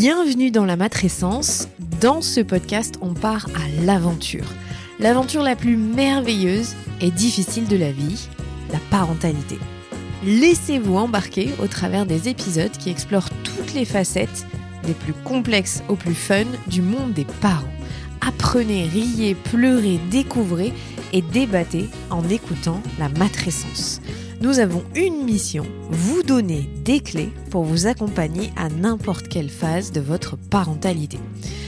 Bienvenue dans la matrescence. Dans ce podcast, on part à l'aventure. L'aventure la plus merveilleuse et difficile de la vie, la parentalité. Laissez-vous embarquer au travers des épisodes qui explorent toutes les facettes, des plus complexes aux plus fun, du monde des parents. Apprenez, riez, pleurez, découvrez et débattez en écoutant la matrescence. Nous avons une mission, vous donner des clés pour vous accompagner à n'importe quelle phase de votre parentalité.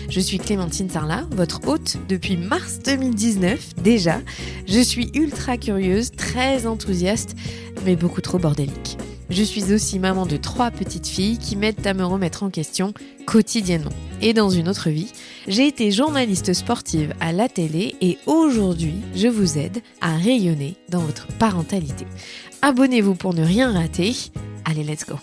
Je suis Clémentine Sarlat, votre hôte depuis mars 2019 déjà. Je suis ultra curieuse, très enthousiaste, mais beaucoup trop bordélique. Je suis aussi maman de 3 petites filles qui m'aident à me remettre en question quotidiennement. Et dans une autre vie, j'ai été journaliste sportive à la télé et aujourd'hui, je vous aide à rayonner dans votre parentalité. Abonnez-vous pour ne rien rater. Allez, let's go!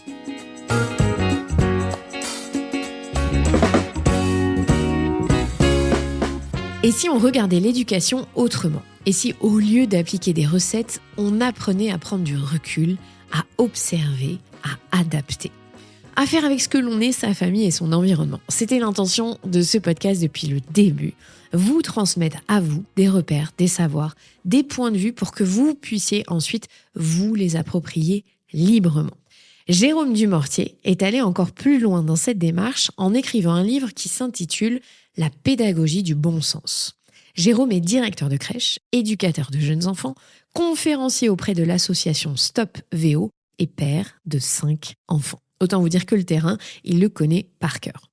Et si on regardait l'éducation autrement? Et si au lieu d'appliquer des recettes, on apprenait à prendre du recul, à observer, à adapter? À faire avec ce que l'on est, sa famille et son environnement. C'était l'intention de ce podcast depuis le début. Vous transmettre à vous des repères, des savoirs, des points de vue pour que vous puissiez ensuite vous les approprier librement. Jérôme Dumortier est allé encore plus loin dans cette démarche en écrivant un livre qui s'intitule « La pédagogie du bon sens ». Jérôme est directeur de crèche, éducateur de jeunes enfants, conférencier auprès de l'association Stop VO et père de 5 enfants. Autant vous dire que le terrain, il le connaît par cœur.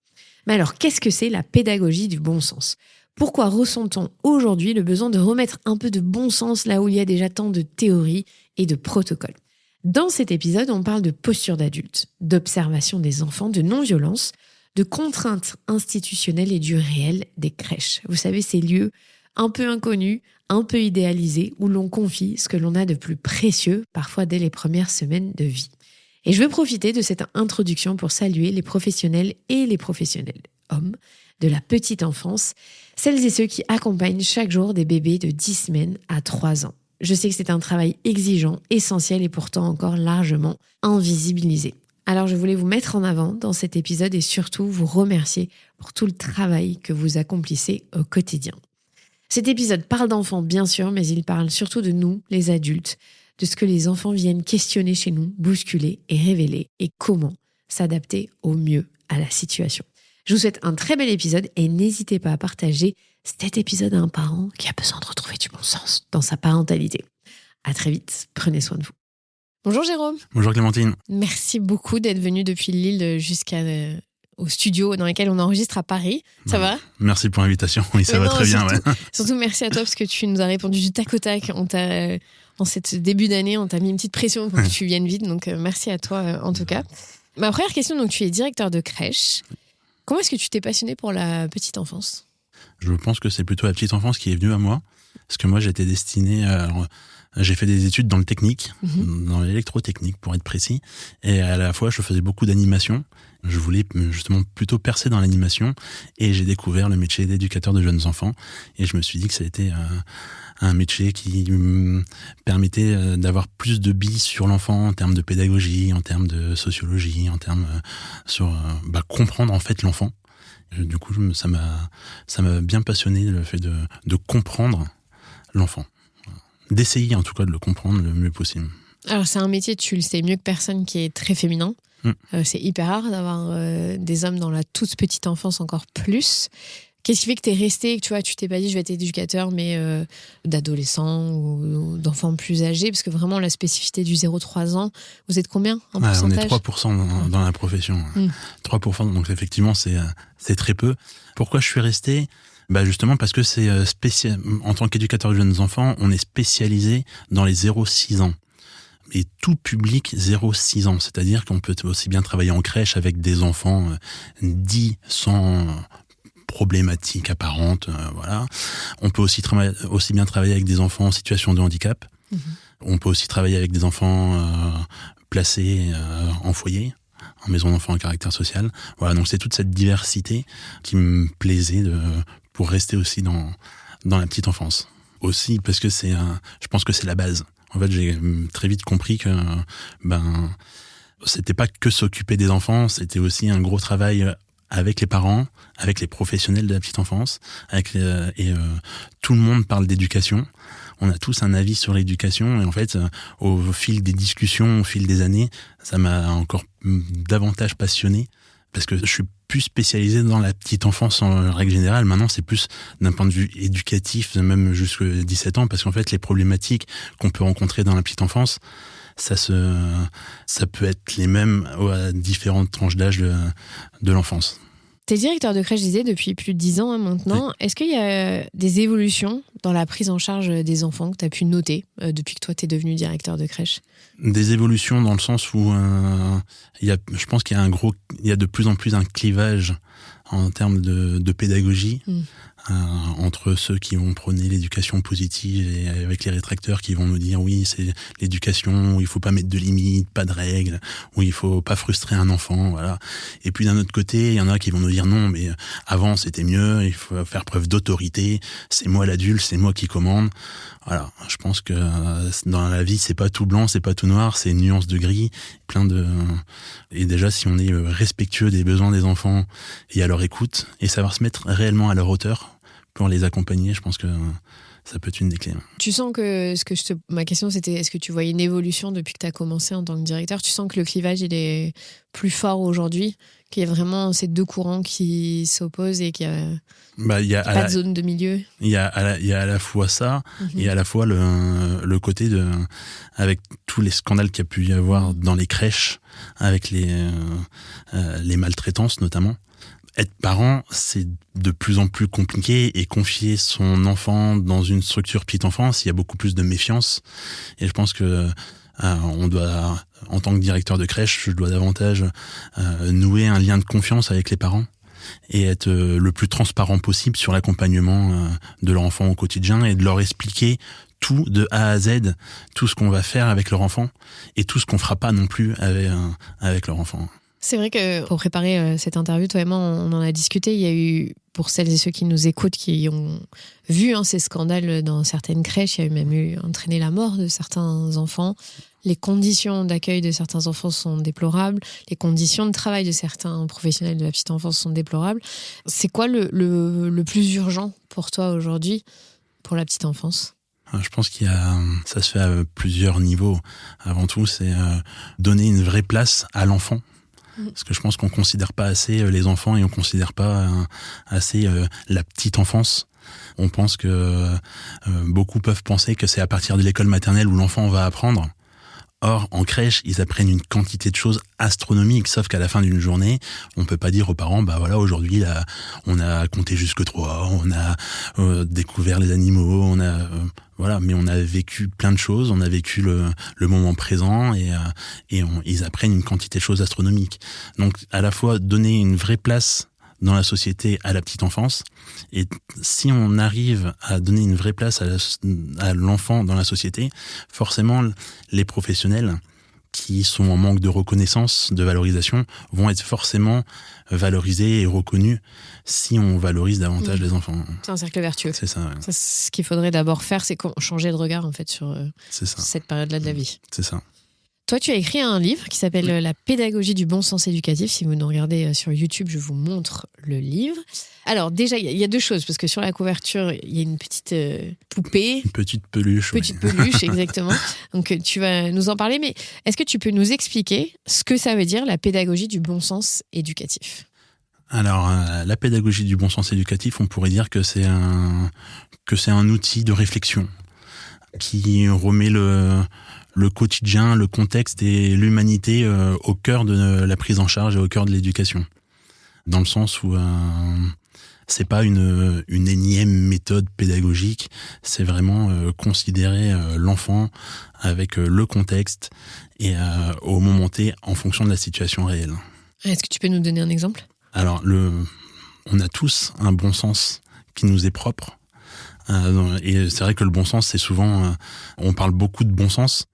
Mais alors, qu'est-ce que c'est la pédagogie du bon sens ? Pourquoi ressent-on aujourd'hui le besoin de remettre un peu de bon sens là où il y a déjà tant de théories et de protocoles ? Dans cet épisode, on parle de posture d'adulte, d'observation des enfants, de non-violence, de contraintes institutionnelles et du réel des crèches. Vous savez, ces lieux un peu inconnus, un peu idéalisés, où l'on confie ce que l'on a de plus précieux, parfois dès les premières semaines de vie. Et je veux profiter de cette introduction pour saluer les professionnels et les professionnels hommes de la petite enfance, celles et ceux qui accompagnent chaque jour des bébés de 10 semaines à 3 ans. Je sais que c'est un travail exigeant, essentiel et pourtant encore largement invisibilisé. Alors je voulais vous mettre en avant dans cet épisode et surtout vous remercier pour tout le travail que vous accomplissez au quotidien. Cet épisode parle d'enfants bien sûr, mais il parle surtout de nous, les adultes, de ce que les enfants viennent questionner chez nous, bousculer et révéler, et comment s'adapter au mieux à la situation. Je vous souhaite un très bel épisode et n'hésitez pas à partager cet épisode à un parent qui a besoin de retrouver du bon sens dans sa parentalité. À très vite, prenez soin de vous. Bonjour Jérôme. Bonjour Clémentine. Merci beaucoup d'être venu depuis Lille jusqu'au studio dans lequel on enregistre à Paris. Ça va ? Merci pour l'invitation, oui, ça va très bien. Surtout merci à toi parce que tu nous as répondu du tac au tac. En cette début d'année, on t'a mis une petite pression pour que tu viennes vite, donc merci à toi en tout cas. Ma première question, donc tu es directeur de crèche. Comment est-ce que tu t'es passionné pour la petite enfance ? Je pense que c'est plutôt la petite enfance qui est venue à moi, parce que moi j'étais destiné j'ai fait des études dans le technique, dans l'électrotechnique pour être précis, et à la fois je faisais beaucoup d'animation. Je voulais justement plutôt percer dans l'animation, et j'ai découvert le métier d'éducateur de jeunes enfants, et je me suis dit que ça a été un métier qui me permettait d'avoir plus de billes sur l'enfant en termes de pédagogie, en termes de sociologie, en termes sur comprendre en fait l'enfant. Du coup, ça m'a bien passionné le fait de comprendre l'enfant, d'essayer en tout cas de le comprendre le mieux possible. Alors c'est un métier, tu le sais mieux que personne, qui est très féminin. C'est hyper rare d'avoir des hommes dans la toute petite enfance encore plus. Qu'est-ce qui fait que t'es resté, que tu t'es pas dit je vais être éducateur, mais d'adolescents ou d'enfants plus âgés? Parce que vraiment, la spécificité du 0-3 ans, vous êtes combien en pourcentage? On est 3% dans la profession. 3%, donc effectivement, c'est très peu. Pourquoi je suis resté ? Justement parce que c'est spécial. En tant qu'éducateur de jeunes enfants, on est spécialisé dans les 0-6 ans. Et tout public 0-6 ans. C'est-à-dire qu'on peut aussi bien travailler en crèche avec des enfants dits sans problématiques apparentes, voilà. On peut aussi bien travailler avec des enfants en situation de handicap. On peut aussi travailler avec des enfants placés en foyer, en maison d'enfants à caractère social. Voilà, donc c'est toute cette diversité qui me plaisait pour rester aussi dans la petite enfance. Aussi parce que je pense que c'est la base. En fait, j'ai très vite compris que c'était pas que s'occuper des enfants, c'était aussi un gros travail avec les parents, avec les professionnels de la petite enfance, tout le monde parle d'éducation. On a tous un avis sur l'éducation et en fait, au fil des discussions, au fil des années, ça m'a encore davantage passionné parce que je suis plus spécialisé dans la petite enfance en règle générale. Maintenant, c'est plus d'un point de vue éducatif, même jusqu'à 17 ans, parce qu'en fait, les problématiques qu'on peut rencontrer dans la petite enfance, ça peut être les mêmes à différentes tranches d'âge de l'enfance. T'es directeur de crèche, je disais, depuis plus de 10 ans maintenant. Oui. Est-ce qu'il y a des évolutions dans la prise en charge des enfants que tu as pu noter depuis que toi, tu es devenu directeur de crèche ? Des évolutions dans le sens où je pense qu'il y a de plus en plus un clivage en termes de pédagogie entre ceux qui vont prôner l'éducation positive et avec les rétracteurs qui vont nous dire oui, c'est l'éducation où il faut pas mettre de limites, pas de règles, où il faut pas frustrer un enfant, voilà. Et puis d'un autre côté, il y en a qui vont nous dire non, mais avant c'était mieux, il faut faire preuve d'autorité, c'est moi l'adulte, c'est moi qui commande. Voilà, je pense que dans la vie, c'est pas tout blanc, c'est pas tout noir, c'est une nuance de gris, et déjà si on est respectueux des besoins des enfants et à leur écoute et savoir se mettre réellement à leur hauteur pour les accompagner, je pense que ça peut être une des clés. Tu sens que ma question c'était est-ce que tu voyais une évolution depuis que tu as commencé en tant que directeur ? Tu sens que le clivage il est plus fort aujourd'hui, qu'il y a vraiment ces deux courants qui s'opposent et qu'il y a pas de zone de milieu. Il y a à la fois ça et à la fois le côté avec tous les scandales qu'il y a pu y avoir dans les crèches, avec les maltraitances notamment. Être parent, c'est de plus en plus compliqué et confier son enfant dans une structure petite enfance, il y a beaucoup plus de méfiance. Et je pense que on doit, en tant que directeur de crèche, je dois davantage nouer un lien de confiance avec les parents et être le plus transparent possible sur l'accompagnement de leur enfant au quotidien et de leur expliquer tout de A à Z, tout ce qu'on va faire avec leur enfant et tout ce qu'on fera pas non plus avec leur enfant. C'est vrai que pour préparer cette interview, toi et moi, on en a discuté. Il y a eu, pour celles et ceux qui nous écoutent, qui ont vu ces scandales dans certaines crèches, il y a même entraîné la mort de certains enfants. Les conditions d'accueil de certains enfants sont déplorables. Les conditions de travail de certains professionnels de la petite enfance sont déplorables. C'est quoi le plus urgent pour toi aujourd'hui, pour la petite enfance ? Je pense ça se fait à plusieurs niveaux. Avant tout, c'est donner une vraie place à l'enfant. Parce que je pense qu'on considère pas assez les enfants et on considère pas assez la petite enfance. On pense que beaucoup peuvent penser que c'est à partir de l'école maternelle où l'enfant va apprendre. Or, en crèche, ils apprennent une quantité de choses astronomiques, sauf qu'à la fin d'une journée, on peut pas dire aux parents, bah voilà, aujourd'hui, là, on a compté jusque 3, on a découvert les animaux, voilà, mais on a vécu plein de choses, on a vécu le moment présent et ils apprennent une quantité de choses astronomiques. Donc, à la fois, donner une vraie place dans la société à la petite enfance. Et si on arrive à donner une vraie place à l'enfant dans la société, forcément, les professionnels qui sont en manque de reconnaissance, de valorisation, vont être forcément valorisés et reconnus si on valorise davantage les enfants. C'est un cercle vertueux. C'est ça, ouais. Ça, ce qu'il faudrait d'abord faire, c'est changer de regard en fait, sur cette période-là de la vie. C'est ça. Toi, tu as écrit un livre qui s'appelle La pédagogie du bon sens éducatif. Si vous nous regardez sur YouTube, je vous montre le livre. Alors déjà, il y a deux choses, parce que sur la couverture, il y a une petite poupée. Une petite peluche. Petite peluche, exactement. Donc tu vas nous en parler, mais est-ce que tu peux nous expliquer ce que ça veut dire, la pédagogie du bon sens éducatif ? Alors, la pédagogie du bon sens éducatif, on pourrait dire que c'est un outil de réflexion qui remet le quotidien, le contexte et l'humanité au cœur de la prise en charge et au cœur de l'éducation. Dans le sens où c'est pas une énième méthode pédagogique, c'est vraiment considérer l'enfant avec le contexte et au moment T en fonction de la situation réelle. Est-ce que tu peux nous donner un exemple ? Alors, on a tous un bon sens qui nous est propre. Et c'est vrai que le bon sens, c'est souvent... on parle beaucoup de bon sens,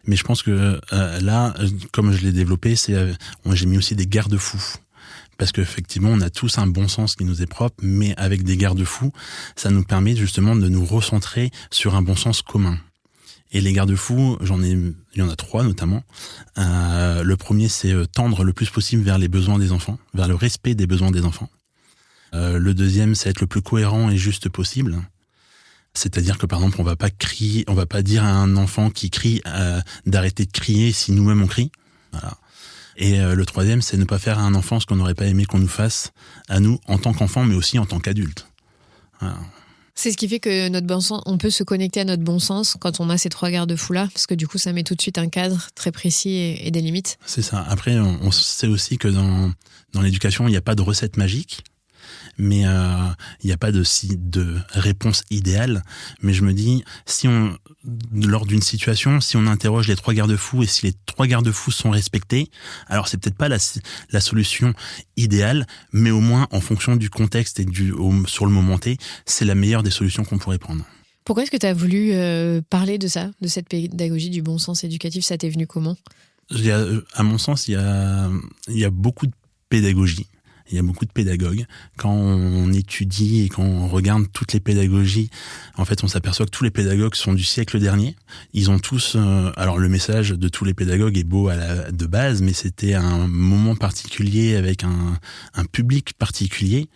mais je pense que là, comme je l'ai développé, j'ai mis aussi des garde-fous. Parce qu'effectivement, on a tous un bon sens qui nous est propre, mais avec des garde-fous, ça nous permet justement de nous recentrer sur un bon sens commun. Et les garde-fous, il y en a 3 notamment. Le premier, c'est tendre le plus possible vers les besoins des enfants, vers le respect des besoins des enfants. Le deuxième, c'est être le plus cohérent et juste possible. C'est-à-dire que par exemple, on va pas dire à un enfant qui crie d'arrêter de crier si nous-mêmes on crie. Voilà. Et le troisième, c'est ne pas faire à un enfant ce qu'on n'aurait pas aimé qu'on nous fasse à nous en tant qu'enfant, mais aussi en tant qu'adulte. Voilà. C'est ce qui fait que notre bon sens, on peut se connecter à notre bon sens quand on a ces 3 garde-fous-là, parce que du coup, ça met tout de suite un cadre très précis et des limites. C'est ça. Après, on sait aussi que dans l'éducation, il n'y a pas de recette magique, mais il n'y a pas de réponse idéale. Mais je me dis, lors d'une situation, si on interroge les 3 garde-fous et si les 3 garde-fous sont respectés, alors c'est peut-être pas la solution idéale, mais au moins en fonction du contexte et sur le moment T, c'est la meilleure des solutions qu'on pourrait prendre. Pourquoi est-ce que tu as voulu parler de ça, de cette pédagogie du bon sens éducatif? Ça t'est venu comment? À mon sens, il y a beaucoup de pédagogie. Il y a beaucoup de pédagogues. Quand on étudie et quand on regarde toutes les pédagogies, en fait, on s'aperçoit que tous les pédagogues sont du siècle dernier. Ils ont tous... alors, le message de tous les pédagogues est beau de base, mais c'était un moment particulier avec un public particulier.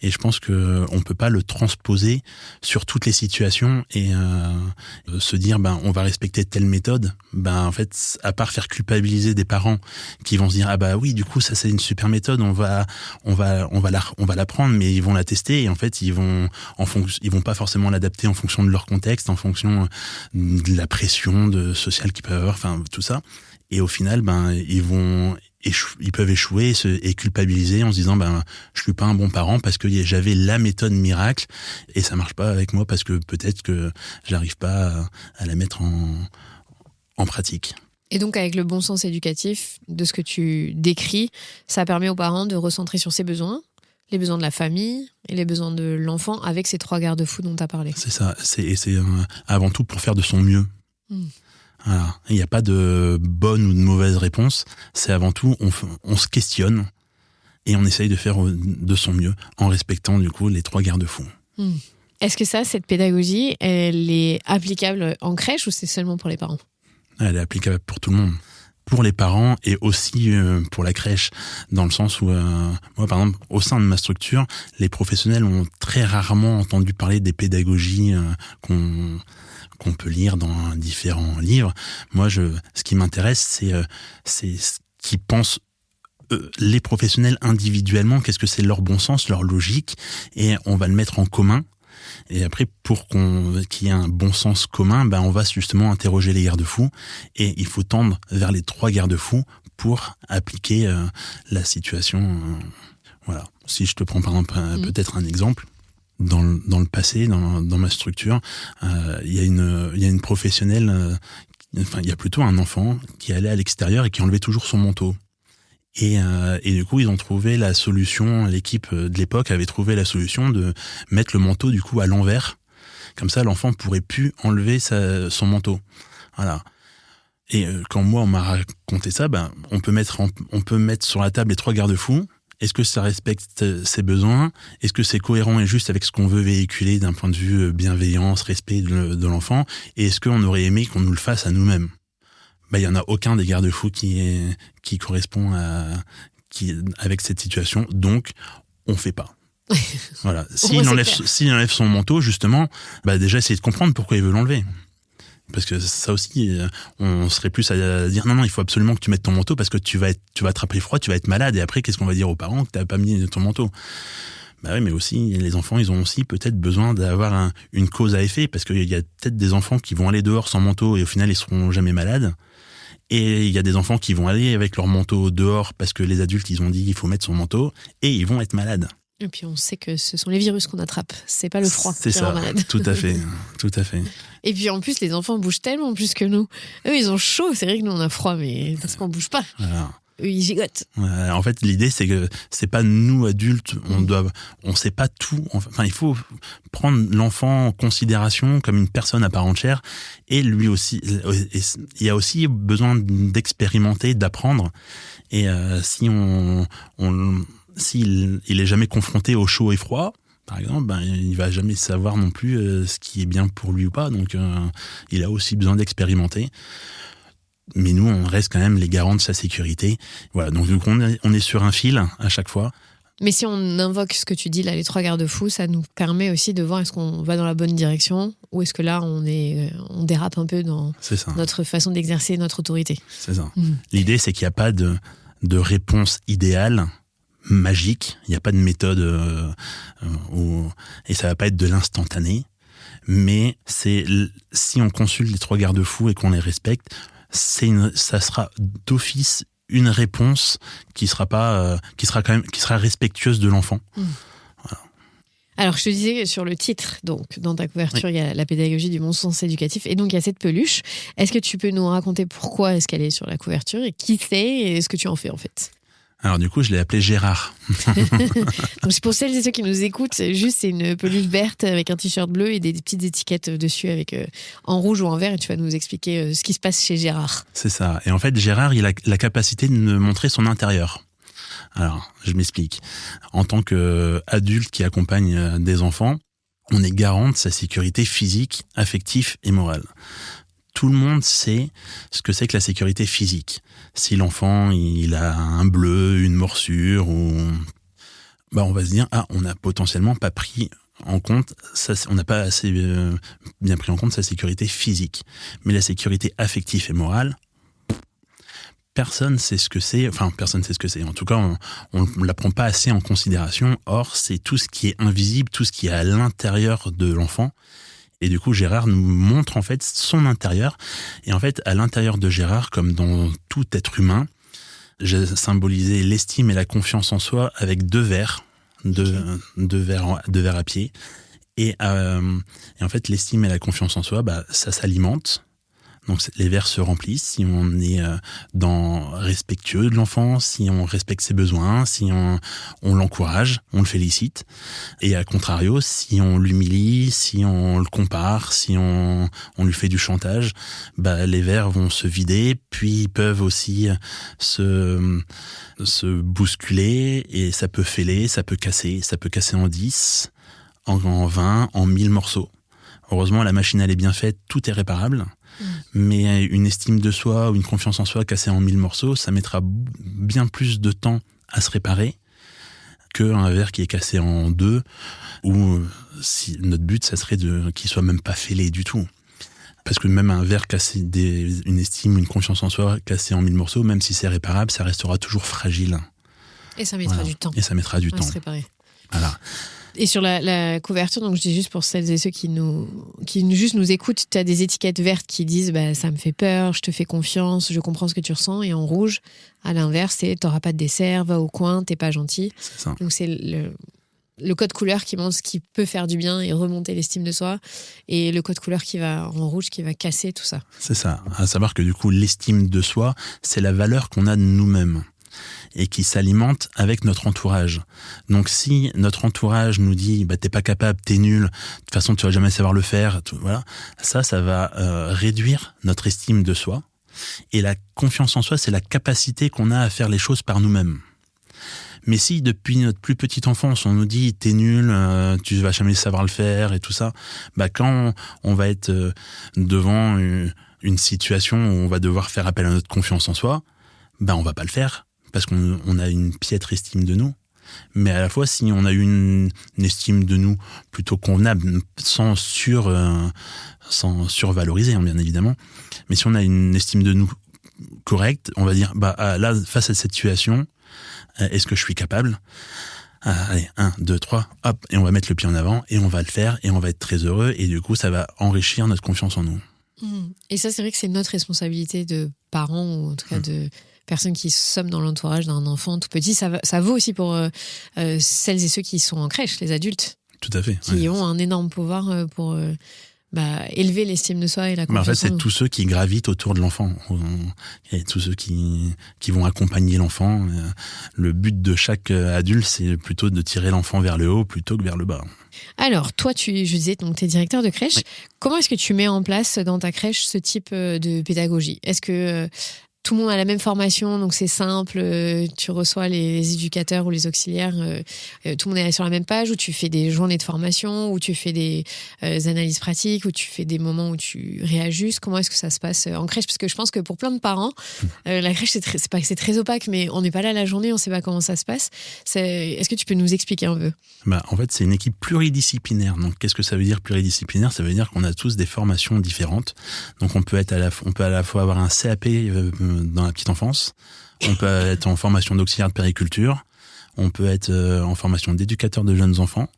Et je pense qu'on peut pas le transposer sur toutes les situations et se dire, on va respecter telle méthode. En fait, à part faire culpabiliser des parents qui vont se dire, oui, du coup, ça c'est une super méthode, on va la prendre, mais ils vont la tester et en fait ils vont pas forcément l'adapter en fonction de leur contexte, en fonction de la pression sociale qu'ils peuvent avoir, enfin tout ça. Et au final, ils peuvent échouer et culpabiliser en se disant je suis pas un bon parent parce que j'avais la méthode miracle et ça marche pas avec moi parce que peut-être que j'arrive pas à la mettre en pratique. Et donc, avec le bon sens éducatif, de ce que tu décris, ça permet aux parents de recentrer sur ses besoins, les besoins de la famille et les besoins de l'enfant avec ces 3 garde-fous dont tu as parlé. C'est ça. C'est avant tout pour faire de son mieux. Voilà. Il n'y a pas de bonne ou de mauvaise réponse. C'est avant tout, on se questionne et on essaye de faire de son mieux en respectant du coup les 3 garde-fous. Est-ce que cette pédagogie, elle est applicable en crèche ou c'est seulement pour les parents ? Elle est applicable pour tout le monde, pour les parents et aussi pour la crèche, dans le sens où, moi par exemple, au sein de ma structure, les professionnels ont très rarement entendu parler des pédagogies qu'on peut lire dans différents livres. Moi, ce qui m'intéresse, c'est ce qu'ils pensent les professionnels individuellement, qu'est-ce que c'est leur bon sens, leur logique, et on va le mettre en commun. Et après, pour qu'il y ait un bon sens commun, on va justement interroger les garde-fous et il faut tendre vers les 3 garde-fous pour appliquer la situation. Voilà. Si je te prends par exemple peut-être un exemple, dans le passé, dans ma structure, il y a une professionnelle, il y a plutôt un enfant qui allait à l'extérieur et qui enlevait toujours son manteau. Et du coup, ils ont trouvé la solution, l'équipe de l'époque avait trouvé la solution de mettre le manteau du coup à l'envers. Comme ça, l'enfant pourrait plus enlever son manteau. Voilà. Et quand moi, on m'a raconté ça, on peut mettre sur la table les 3 garde-fous. Est-ce que ça respecte ses besoins? Est-ce que c'est cohérent et juste avec ce qu'on veut véhiculer d'un point de vue bienveillance, respect de l'enfant? Et est-ce qu'on aurait aimé qu'on nous le fasse à nous-mêmes? Il y en a aucun des garde-fous qui correspond avec cette situation, donc on fait pas. Voilà. S'il enlève son manteau, justement, déjà essayer de comprendre pourquoi il veut l'enlever. Parce que ça aussi, on serait plus à dire non, il faut absolument que tu mettes ton manteau parce que tu vas attraper froid, tu vas être malade et après qu'est-ce qu'on va dire aux parents que t'as pas mis ton manteau? Oui, mais aussi, les enfants, ils ont aussi peut-être besoin d'avoir une cause à effet, parce qu'il y a peut-être des enfants qui vont aller dehors sans manteau et au final, ils seront jamais malades. Et il y a des enfants qui vont aller avec leur manteau dehors parce que les adultes, ils ont dit qu'il faut mettre son manteau et ils vont être malades. Et puis on sait que ce sont les virus qu'on attrape, c'est pas le froid qui rend malade. Tout à fait, tout à fait. Et puis en plus, les enfants bougent tellement plus que nous. Eux, ils ont chaud, c'est vrai que nous on a froid, mais parce qu'on bouge pas. Voilà. Eux, ils gigotent. En fait, l'idée, c'est que c'est pas nous adultes, on sait pas tout. Enfin, il faut prendre l'enfant en considération comme une personne à part entière. Et lui aussi, il y a aussi besoin d'expérimenter, d'apprendre. Et s'il est jamais confronté au chaud et froid, par exemple, il va jamais savoir non plus ce qui est bien pour lui ou pas. Donc, il a aussi besoin d'expérimenter. Mais nous, on reste quand même les garants de sa sécurité. Voilà. Donc, on est sur un fil à chaque fois. Mais si on invoque ce que tu dis là, les 3 garde-fous, ça nous permet aussi de voir est-ce qu'on va dans la bonne direction ou est-ce que là on dérape un peu dans notre façon d'exercer notre autorité. C'est ça. L'idée, c'est qu'il n'y a pas de réponse idéale, magique. Il n'y a pas de méthode et ça va pas être de l'instantané. Mais si on consulte les 3 garde-fous et qu'on les respecte, ça sera d'office une réponse qui sera respectueuse de l'enfant. Voilà. Alors, je te disais sur le titre, donc, dans ta couverture, il y a la pédagogie du bon sens éducatif, et donc il y a cette peluche. Est-ce que tu peux nous raconter pourquoi est-ce qu'elle est sur la couverture, et qui c'est, et ce que tu en fais en fait? Alors du coup, je l'ai appelé Gérard. Donc, pour celles et ceux qui nous écoutent, c'est une peluche verte avec un t-shirt bleu et des petites étiquettes dessus avec en rouge ou en vert, et tu vas nous expliquer ce qui se passe chez Gérard. C'est ça. Et en fait, Gérard, il a la capacité de me montrer son intérieur. Alors, je m'explique. En tant qu'adulte qui accompagne des enfants, on est garant de sa sécurité physique, affective et morale. Tout le monde sait ce que c'est que la sécurité physique. Si l'enfant il a un bleu, une morsure, on va se dire on n'a potentiellement pas pris en compte, on n'a pas assez bien pris en compte sa sécurité physique. Mais la sécurité affective et morale, personne sait ce que c'est. Enfin, personne sait ce que c'est. En tout cas, on ne la prend pas assez en considération. Or, c'est tout ce qui est invisible, tout ce qui est à l'intérieur de l'enfant. Et du coup, Gérard nous montre en fait son intérieur. Et en fait, à l'intérieur de Gérard, comme dans tout être humain, j'ai symbolisé l'estime et la confiance en soi avec 2 verres, deux verres à pied. Et en fait, l'estime et la confiance en soi, ça s'alimente. Donc les verres se remplissent si on est respectueux de l'enfant, si on respecte ses besoins, si on l'encourage, on le félicite. Et à contrario, si on l'humilie, si on le compare, si on lui fait du chantage, les verres vont se vider, puis ils peuvent aussi se bousculer et ça peut fêler, ça peut casser en 10, en 20, en 1000 morceaux. Heureusement, la machine elle est bien faite, tout est réparable. Mais une estime de soi ou une confiance en soi cassée en 1000 morceaux, ça mettra bien plus de temps à se réparer qu'un verre qui est cassé en 2, ou si notre but, ça serait qu'il soit même pas fêlé du tout. Parce que même un verre cassé, une estime, une confiance en soi cassée en 1000 morceaux, même si c'est réparable, ça restera toujours fragile. Et ça mettra du temps. Et ça mettra du temps. Se réparer. Voilà. Et sur la couverture, donc je dis juste pour celles et ceux qui juste nous écoutent, tu as des étiquettes vertes qui disent ça me fait peur, je te fais confiance, je comprends ce que tu ressens. Et en rouge, à l'inverse, c'est t'auras pas de dessert, va au coin, t'es pas gentil. C'est ça. Donc c'est le code couleur qui montre ce qui peut faire du bien et remonter l'estime de soi, et le code couleur qui va en rouge qui va casser tout ça. C'est ça. À savoir que du coup, l'estime de soi, c'est la valeur qu'on a de nous-mêmes et qui s'alimente avec notre entourage. Donc si notre entourage nous dit t'es pas capable, t'es nul, de toute façon tu vas jamais savoir le faire, voilà, ça va réduire notre estime de soi. Et la confiance en soi, c'est la capacité qu'on a à faire les choses par nous-mêmes. Mais si depuis notre plus petite enfance on nous dit t'es nul, tu vas jamais savoir le faire et tout ça, quand on va être devant une situation où on va devoir faire appel à notre confiance en soi, on va pas le faire. Parce qu'on a une piètre estime de nous. Mais à la fois, si on a une estime de nous plutôt convenable, sans survaloriser, bien évidemment, mais si on a une estime de nous correcte, on va dire, là, face à cette situation, est-ce que je suis capable ? Allez, 1, 2, 3, hop, et on va mettre le pied en avant, et on va le faire, et on va être très heureux, et du coup, ça va enrichir notre confiance en nous. Et ça, c'est vrai que c'est notre responsabilité de parents, ou en tout cas de personnes qui sommes dans l'entourage d'un enfant tout petit. Ça vaut aussi pour celles et ceux qui sont en crèche, les adultes. Tout à fait. Qui ont un énorme pouvoir pour élever l'estime de soi et la confiance en fait, c'est en nous. tous ceux qui gravitent autour de l'enfant. Et tous ceux qui vont accompagner l'enfant. Le but de chaque adulte, c'est plutôt de tirer l'enfant vers le haut plutôt que vers le bas. Alors, toi, je disais, donc, tu es directeur de crèche. Oui. Comment est-ce que tu mets en place dans ta crèche ce type de pédagogie ? Est-ce que tout le monde a la même formation, donc c'est simple, tu reçois les éducateurs ou les auxiliaires, tout le monde est sur la même page, ou tu fais des journées de formation, ou tu fais des analyses pratiques, ou tu fais des moments où tu réajustes. Comment est-ce que ça se passe en crèche? Parce que je pense que pour plein de parents, la crèche, c'est pas que c'est très opaque, mais on n'est pas là la journée, on ne sait pas comment ça se passe. Est-ce que tu peux nous expliquer un peu? En fait, c'est une équipe pluridisciplinaire. Donc, qu'est-ce que ça veut dire pluridisciplinaire? Ça veut dire qu'on a tous des formations différentes. Donc, on peut à la fois avoir un CAP dans la petite enfance, on peut être en formation d'auxiliaire de périculture, on peut être en formation d'éducateur de jeunes enfants.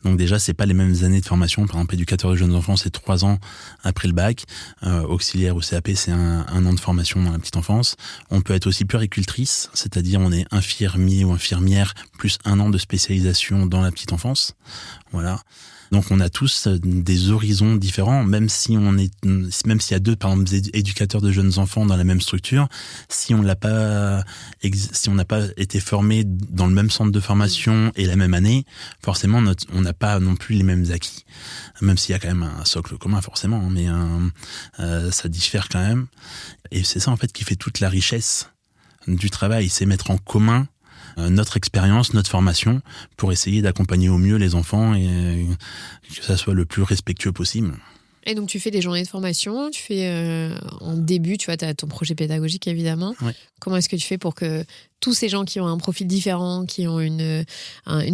Donc déjà, c'est pas les mêmes années de formation. Par exemple, éducateur de jeunes enfants, c'est 3 ans après le bac. Auxiliaire ou CAP, c'est un an de formation dans la petite enfance. On peut être aussi puéricultrice, c'est-à-dire on est infirmier ou infirmière plus 1 an de spécialisation dans la petite enfance. Voilà. Donc on a tous des horizons différents, même s'il y a 2 par exemple éducateurs de jeunes enfants dans la même structure, si on n'a pas été formé dans le même centre de formation et la même année, forcément on n'a pas non plus les mêmes acquis, même s'il y a quand même un socle commun forcément, mais ça diffère quand même. Et c'est ça en fait qui fait toute la richesse du travail, c'est mettre en commun notre expérience, notre formation, pour essayer d'accompagner au mieux les enfants et que ça soit le plus respectueux possible. Et donc tu fais des journées de formation, tu fais en début, tu vois, tu as ton projet pédagogique évidemment. Ouais. Comment est-ce que tu fais pour que tous ces gens qui ont un profil différent, qui ont une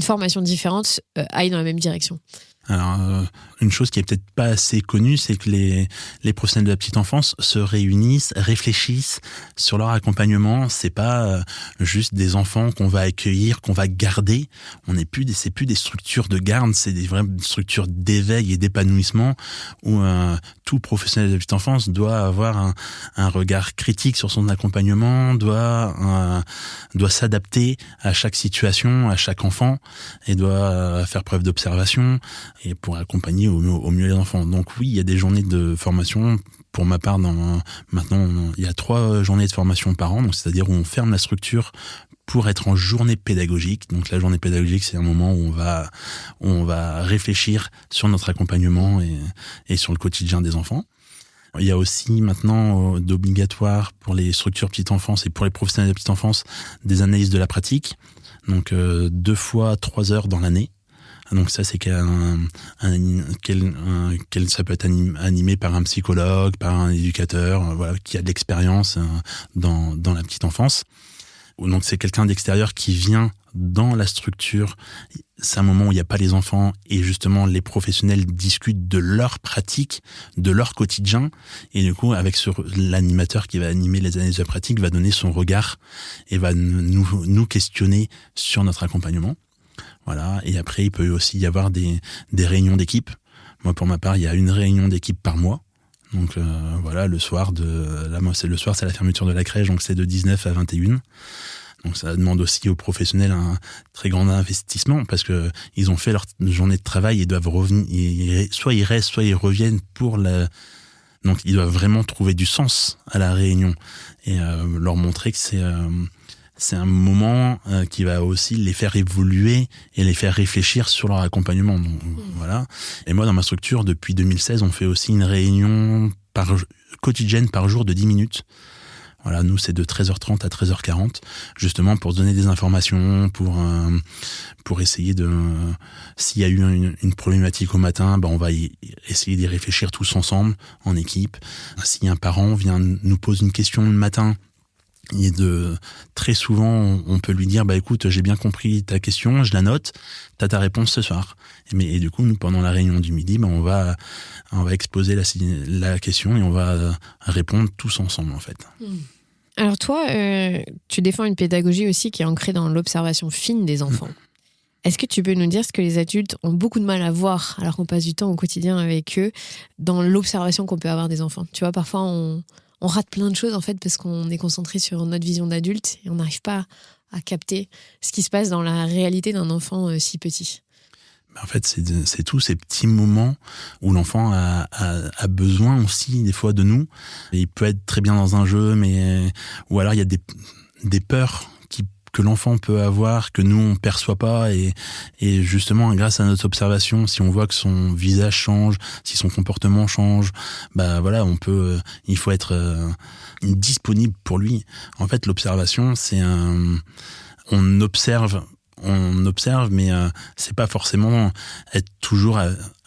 formation différente, aillent dans la même direction? Alors, une chose qui est peut-être pas assez connue, c'est que les professionnels de la petite enfance se réunissent, réfléchissent sur leur accompagnement. C'est pas juste des enfants qu'on va accueillir, qu'on va garder. C'est plus des structures de garde, c'est des vraies structures d'éveil et d'épanouissement où tout professionnel de la petite enfance doit avoir un regard critique sur son accompagnement, doit s'adapter à chaque situation, à chaque enfant, et doit faire preuve d'observation et pour accompagner au mieux les enfants. Donc oui, il y a des journées de formation. Pour ma part, maintenant, il y a 3 journées de formation par an, donc c'est-à-dire où on ferme la structure pour être en journée pédagogique. Donc la journée pédagogique, c'est un moment où on va réfléchir sur notre accompagnement et sur le quotidien des enfants. Il y a aussi maintenant d'obligatoire pour les structures petite enfance et pour les professionnels de petite enfance des analyses de la pratique. Donc 2 fois 3 heures dans l'année. Donc ça, c'est ça peut être animé par un psychologue, par un éducateur, voilà, qui a de l'expérience dans la petite enfance. Donc c'est quelqu'un d'extérieur qui vient dans la structure. C'est un moment où il n'y a pas les enfants et justement les professionnels discutent de leur pratique, de leur quotidien. Et du coup, avec l'animateur qui va animer les analyses de pratique va donner son regard et va nous questionner sur notre accompagnement. Voilà. Et après, il peut aussi y avoir des réunions d'équipe. Moi, pour ma part, il y a une réunion d'équipe par mois. Donc voilà, le soir, c'est la fermeture de la crèche, donc c'est de 19 à 21. Donc ça demande aussi aux professionnels un très grand investissement parce que ils ont fait leur journée de travail et doivent revenir. Soit ils restent, soit ils reviennent donc ils doivent vraiment trouver du sens à la réunion et leur montrer que c'est un moment qui va aussi les faire évoluer et les faire réfléchir sur leur accompagnement. Donc, voilà. Et moi, dans ma structure, depuis 2016, on fait aussi une réunion quotidienne par jour de 10 minutes. Voilà, nous, c'est de 13h30 à 13h40, justement pour se donner des informations, pour essayer s'il y a eu une problématique au matin, on va essayer d'y réfléchir tous ensemble, en équipe. Si un parent nous pose une question le matin, et très souvent, on peut lui dire, écoute, j'ai bien compris ta question, je la note, t'as ta réponse ce soir. Et du coup, nous, pendant la réunion du midi, on va exposer la question et on va répondre tous ensemble, en fait. Alors toi, tu défends une pédagogie aussi qui est ancrée dans l'observation fine des enfants. Est-ce que tu peux nous dire ce que les adultes ont beaucoup de mal à voir, alors qu'on passe du temps au quotidien avec eux, dans l'observation qu'on peut avoir des enfants? Tu vois, parfois, on rate plein de choses en fait parce qu'on est concentré sur notre vision d'adulte et on n'arrive pas à capter ce qui se passe dans la réalité d'un enfant si petit. En fait, c'est tous ces petits moments où l'enfant a besoin aussi des fois de nous. Et il peut être très bien dans un jeu, ou alors il y a des peurs que que l'enfant peut avoir, que nous on perçoit pas, et justement grâce à notre observation, si on voit que son visage change, si son comportement change, bah voilà, il faut être disponible pour lui. En fait, l'observation, on observe, mais c'est pas forcément être toujours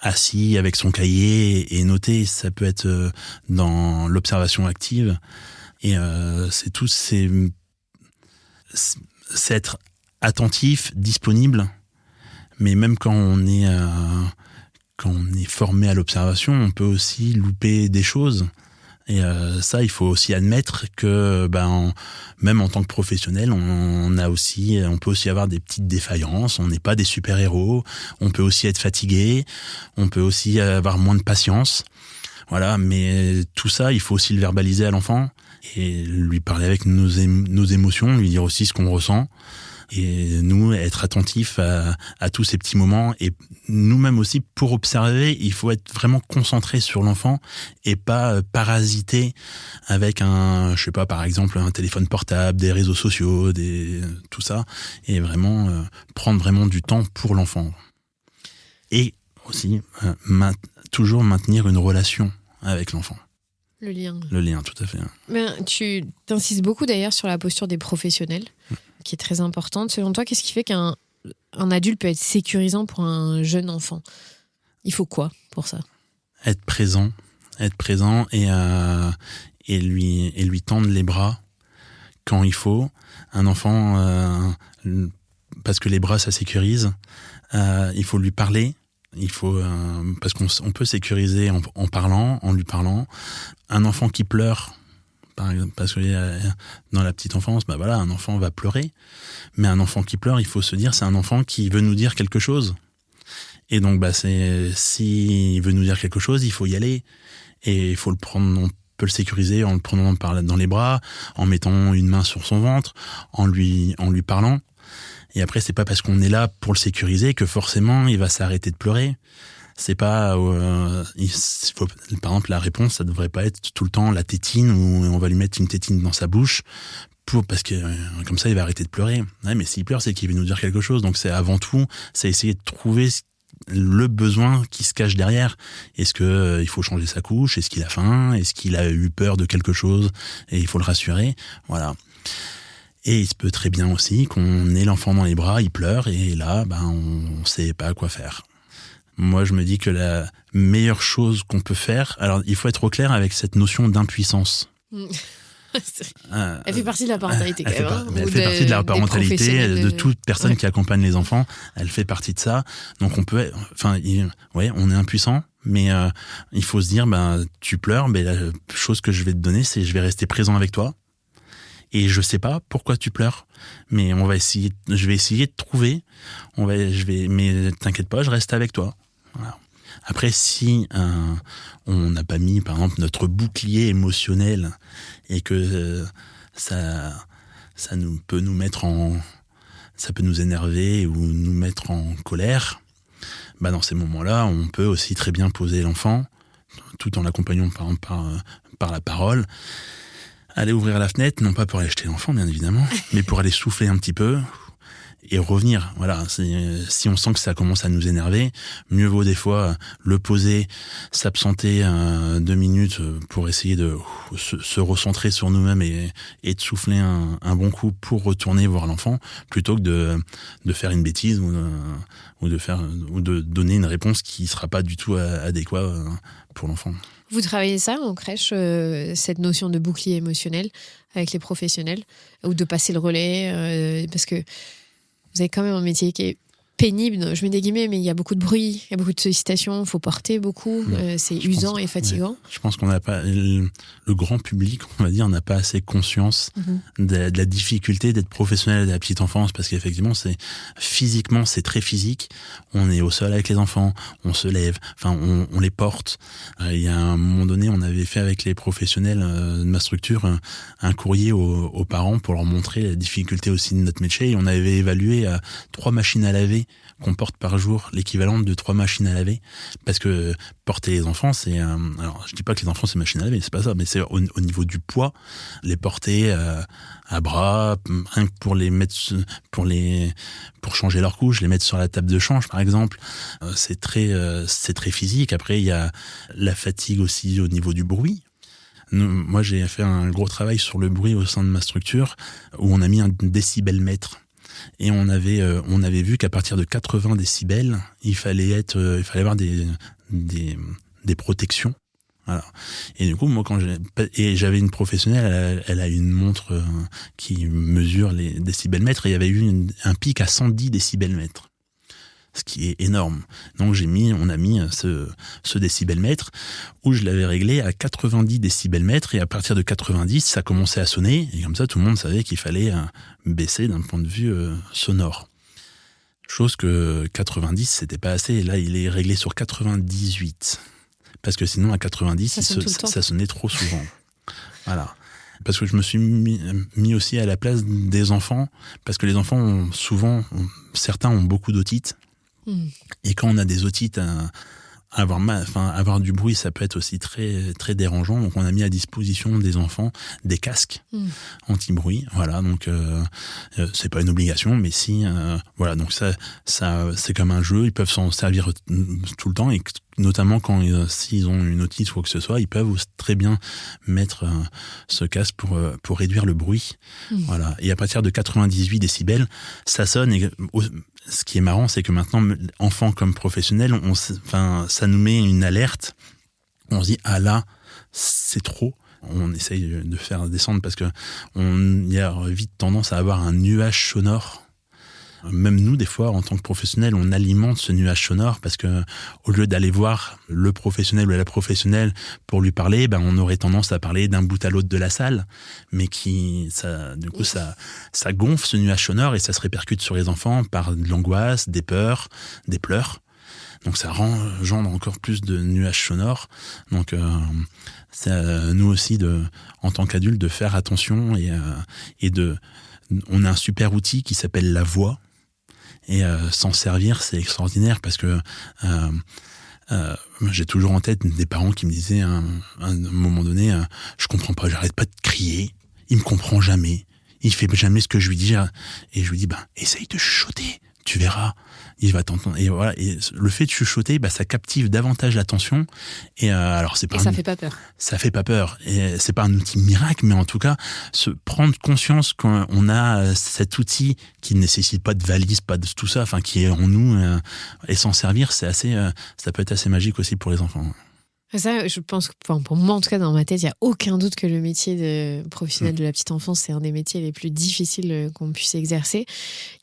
assis avec son cahier et noter. Ça peut être dans l'observation active, et c'est être attentif, disponible. Mais même quand on est formé à l'observation, on peut aussi louper des choses. Et ça, il faut aussi admettre que, même en tant que professionnel, on peut aussi avoir des petites défaillances. On n'est pas des super-héros. On peut aussi être fatigué. On peut aussi avoir moins de patience. Voilà. Mais tout ça, il faut aussi le verbaliser à l'enfant et lui parler avec nos émotions, lui dire aussi ce qu'on ressent. Et nous, être attentifs à tous ces petits moments. Et nous-mêmes aussi, pour observer, il faut être vraiment concentré sur l'enfant et pas parasité avec par exemple, un téléphone portable, des réseaux sociaux, tout ça. Et vraiment, prendre vraiment du temps pour l'enfant. Et aussi, toujours maintenir une relation avec l'enfant. Le lien. Le lien, tout à fait. Mais tu t'insistes beaucoup d'ailleurs sur la posture des professionnels, qui est très importante. Selon toi, qu'est-ce qui fait qu'un adulte peut être sécurisant pour un jeune enfant ? Il faut quoi pour ça ? Être présent et lui tendre les bras quand il faut. Un enfant, parce que les bras, ça sécurise, il faut lui parler. Il faut parce qu'on peut sécuriser en parlant, en lui parlant. Un enfant qui pleure, parce que dans la petite enfance, un enfant va pleurer. Mais un enfant qui pleure, il faut se dire, c'est un enfant qui veut nous dire quelque chose. Et donc, s'il veut nous dire quelque chose, il faut y aller. Et il faut le prendre. On peut le sécuriser en le prenant dans les bras, en mettant une main sur son ventre, en lui parlant. Et après, c'est pas parce qu'on est là pour le sécuriser que forcément il va s'arrêter de pleurer. C'est pas, par exemple, la réponse, ça devrait pas être tout le temps la tétine où on va lui mettre une tétine dans sa bouche parce que comme ça il va arrêter de pleurer. Ouais, mais s'il pleure, c'est qu'il veut nous dire quelque chose. Donc c'est avant tout, c'est essayer de trouver le besoin qui se cache derrière. Est-ce que il faut changer sa couche ? Est-ce qu'il a faim ? Est-ce qu'il a eu peur de quelque chose et il faut le rassurer ? Voilà. Et il se peut très bien aussi qu'on ait l'enfant dans les bras, il pleure, et là, on sait pas quoi faire. Moi, je me dis que la meilleure chose qu'on peut faire, alors il faut être au clair avec cette notion d'impuissance. Elle fait partie de la parentalité, quand même. Elle fait partie de la parentalité de toute personne qui accompagne les enfants. Elle fait partie de ça. Donc on est impuissant, mais il faut se dire, tu pleures, mais la chose que je vais te donner, c'est je vais rester présent avec toi. Et je sais pas pourquoi tu pleures, mais je vais essayer de trouver. Mais t'inquiète pas, je reste avec toi. Voilà. Après, si on n'a pas mis, par exemple, notre bouclier émotionnel et que ça peut nous mettre ça peut nous énerver ou nous mettre en colère, dans ces moments-là, on peut aussi très bien poser l'enfant, tout en l'accompagnant par la parole. Aller ouvrir la fenêtre, non pas pour aller jeter l'enfant, bien évidemment, mais pour aller souffler un petit peu et revenir. Voilà, si on sent que ça commence à nous énerver, mieux vaut des fois le poser, s'absenter 2 minutes pour essayer de se recentrer sur nous-mêmes et de souffler un bon coup pour retourner voir l'enfant, plutôt que de faire une bêtise ou de donner une réponse qui sera pas du tout adéquate pour l'enfant. Vous travaillez ça en crèche, cette notion de bouclier émotionnel avec les professionnels, ou de passer le relais, parce que vous avez quand même un métier qui est pénible, je mets des guillemets, mais il y a beaucoup de bruit, il y a beaucoup de sollicitations, il faut porter beaucoup, c'est usant et fatigant. Ouais. Je pense qu'on n'a pas, le grand public, on va dire, n'a pas assez conscience de la difficulté d'être professionnel de la petite enfance, parce qu'effectivement, physiquement, c'est très physique. On est au sol avec les enfants, on se lève, on les porte. Il y a un moment donné, on avait fait avec les professionnels de ma structure un courrier aux parents pour leur montrer la difficulté aussi de notre métier, et on avait évalué 3 machines à laver qu'on porte par jour, l'équivalent de 3 machines à laver, parce que porter les enfants, c'est alors je dis pas que les enfants c'est machine à laver, c'est pas ça, mais c'est au niveau du poids, les porter à bras, rien que pour les mettre pour changer leur couche, les mettre sur la table de change par exemple, c'est très physique. Après il y a la fatigue aussi au niveau du bruit. Moi j'ai fait un gros travail sur le bruit au sein de ma structure où on a mis un décibelmètre. Et on avait vu qu'à partir de 80 décibels, il fallait avoir des protections. Voilà. Et du coup, moi, j'avais une professionnelle, elle a une montre qui mesure les décibelmètres, et il y avait eu un pic à 110 décibelmètres. Ce qui est énorme. Donc on a mis ce décibelmètre où je l'avais réglé à 90 décibelmètres, et à partir de 90, ça commençait à sonner, et comme ça tout le monde savait qu'il fallait baisser d'un point de vue sonore. Chose que 90, c'était pas assez, et là il est réglé sur 98. Parce que sinon à 90, ça sonnait trop souvent. Voilà. Parce que je me suis mis aussi à la place des enfants, parce que les enfants certains ont beaucoup d'otites. Et quand on a des otites, avoir du bruit, ça peut être aussi très très dérangeant. Donc on a mis à disposition des enfants des casques anti-bruit. Voilà, donc c'est pas une obligation, mais si voilà, donc ça c'est comme un jeu. Ils peuvent s'en servir tout le temps, et notamment quand s'ils ont une otite ou quoi que ce soit, ils peuvent très bien mettre ce casque pour réduire le bruit. Voilà. Et à partir de 98 décibels, ça sonne. Et ce qui est marrant, c'est que maintenant, enfants comme professionnels, ça nous met une alerte. On se dit, ah là, c'est trop. On essaye de faire descendre parce que il y a vite tendance à avoir un nuage sonore. Même nous, des fois, en tant que professionnels, on alimente ce nuage sonore, parce que au lieu d'aller voir le professionnel ou la professionnelle pour lui parler, on aurait tendance à parler d'un bout à l'autre de la salle, mais du coup, ça gonfle ce nuage sonore, et ça se répercute sur les enfants par de l'angoisse, des peurs, des pleurs. Donc ça engendre encore plus de nuages sonores. Donc c'est à nous aussi, en tant qu'adultes, de faire attention, on a un super outil qui s'appelle la voix. Et s'en servir, c'est extraordinaire, parce que j'ai toujours en tête des parents qui me disaient à un moment donné, je comprends pas, j'arrête pas de crier, il me comprend jamais, il fait jamais ce que je lui dis, et je lui dis essaye de chuchoter, tu verras, il va t'entendre. Et voilà, et le fait de chuchoter, ça captive davantage l'attention. Et alors c'est pas. Et ça fait pas peur. Ça fait pas peur. Et c'est pas un outil miracle, mais en tout cas, prendre conscience qu'on a cet outil qui ne nécessite pas de valise, pas de tout ça, qui est en nous, et s'en servir, ça peut être assez magique aussi pour les enfants. Ça, je pense que, pour moi, en tout cas, dans ma tête, il n'y a aucun doute que le métier de professionnel de la petite enfance, c'est un des métiers les plus difficiles qu'on puisse exercer.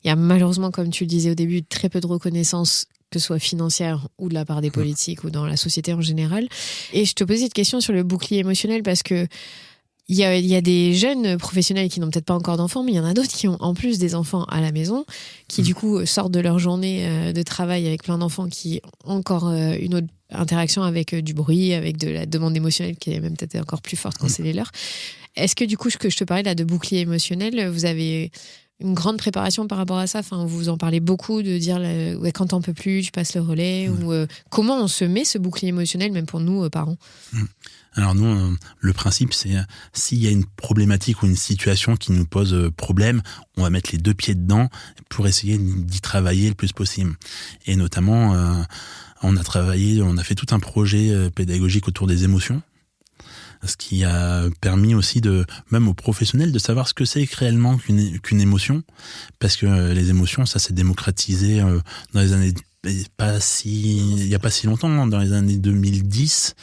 Il y a malheureusement, comme tu le disais au début, très peu de reconnaissance, que ce soit financière ou de la part des politiques ou dans la société en général. Et je te posais cette question sur le bouclier émotionnel, parce que il y a des jeunes professionnels qui n'ont peut-être pas encore d'enfants, mais il y en a d'autres qui ont en plus des enfants à la maison, qui du coup sortent de leur journée de travail avec plein d'enfants, qui ont encore une autre interaction avec du bruit, avec de la demande émotionnelle qui est même peut-être encore plus forte quand c'est les leurs. Est-ce que du coup, ce que je te parlais là de bouclier émotionnel, vous avez une grande préparation par rapport à ça? Vous en parlez beaucoup, de dire quand t'en peux plus, tu passes le relais, ou comment on se met ce bouclier émotionnel, même pour nous, parents? Alors nous, le principe, c'est s'il y a une problématique ou une situation qui nous pose problème, on va mettre les deux pieds dedans pour essayer d'y travailler le plus possible. Et notamment, on a fait tout un projet pédagogique autour des émotions, ce qui a permis aussi même aux professionnels de savoir ce que c'est réellement qu'une émotion, parce que les émotions, ça s'est démocratisé dans les années, il n'y a pas si longtemps, dans les années 2010,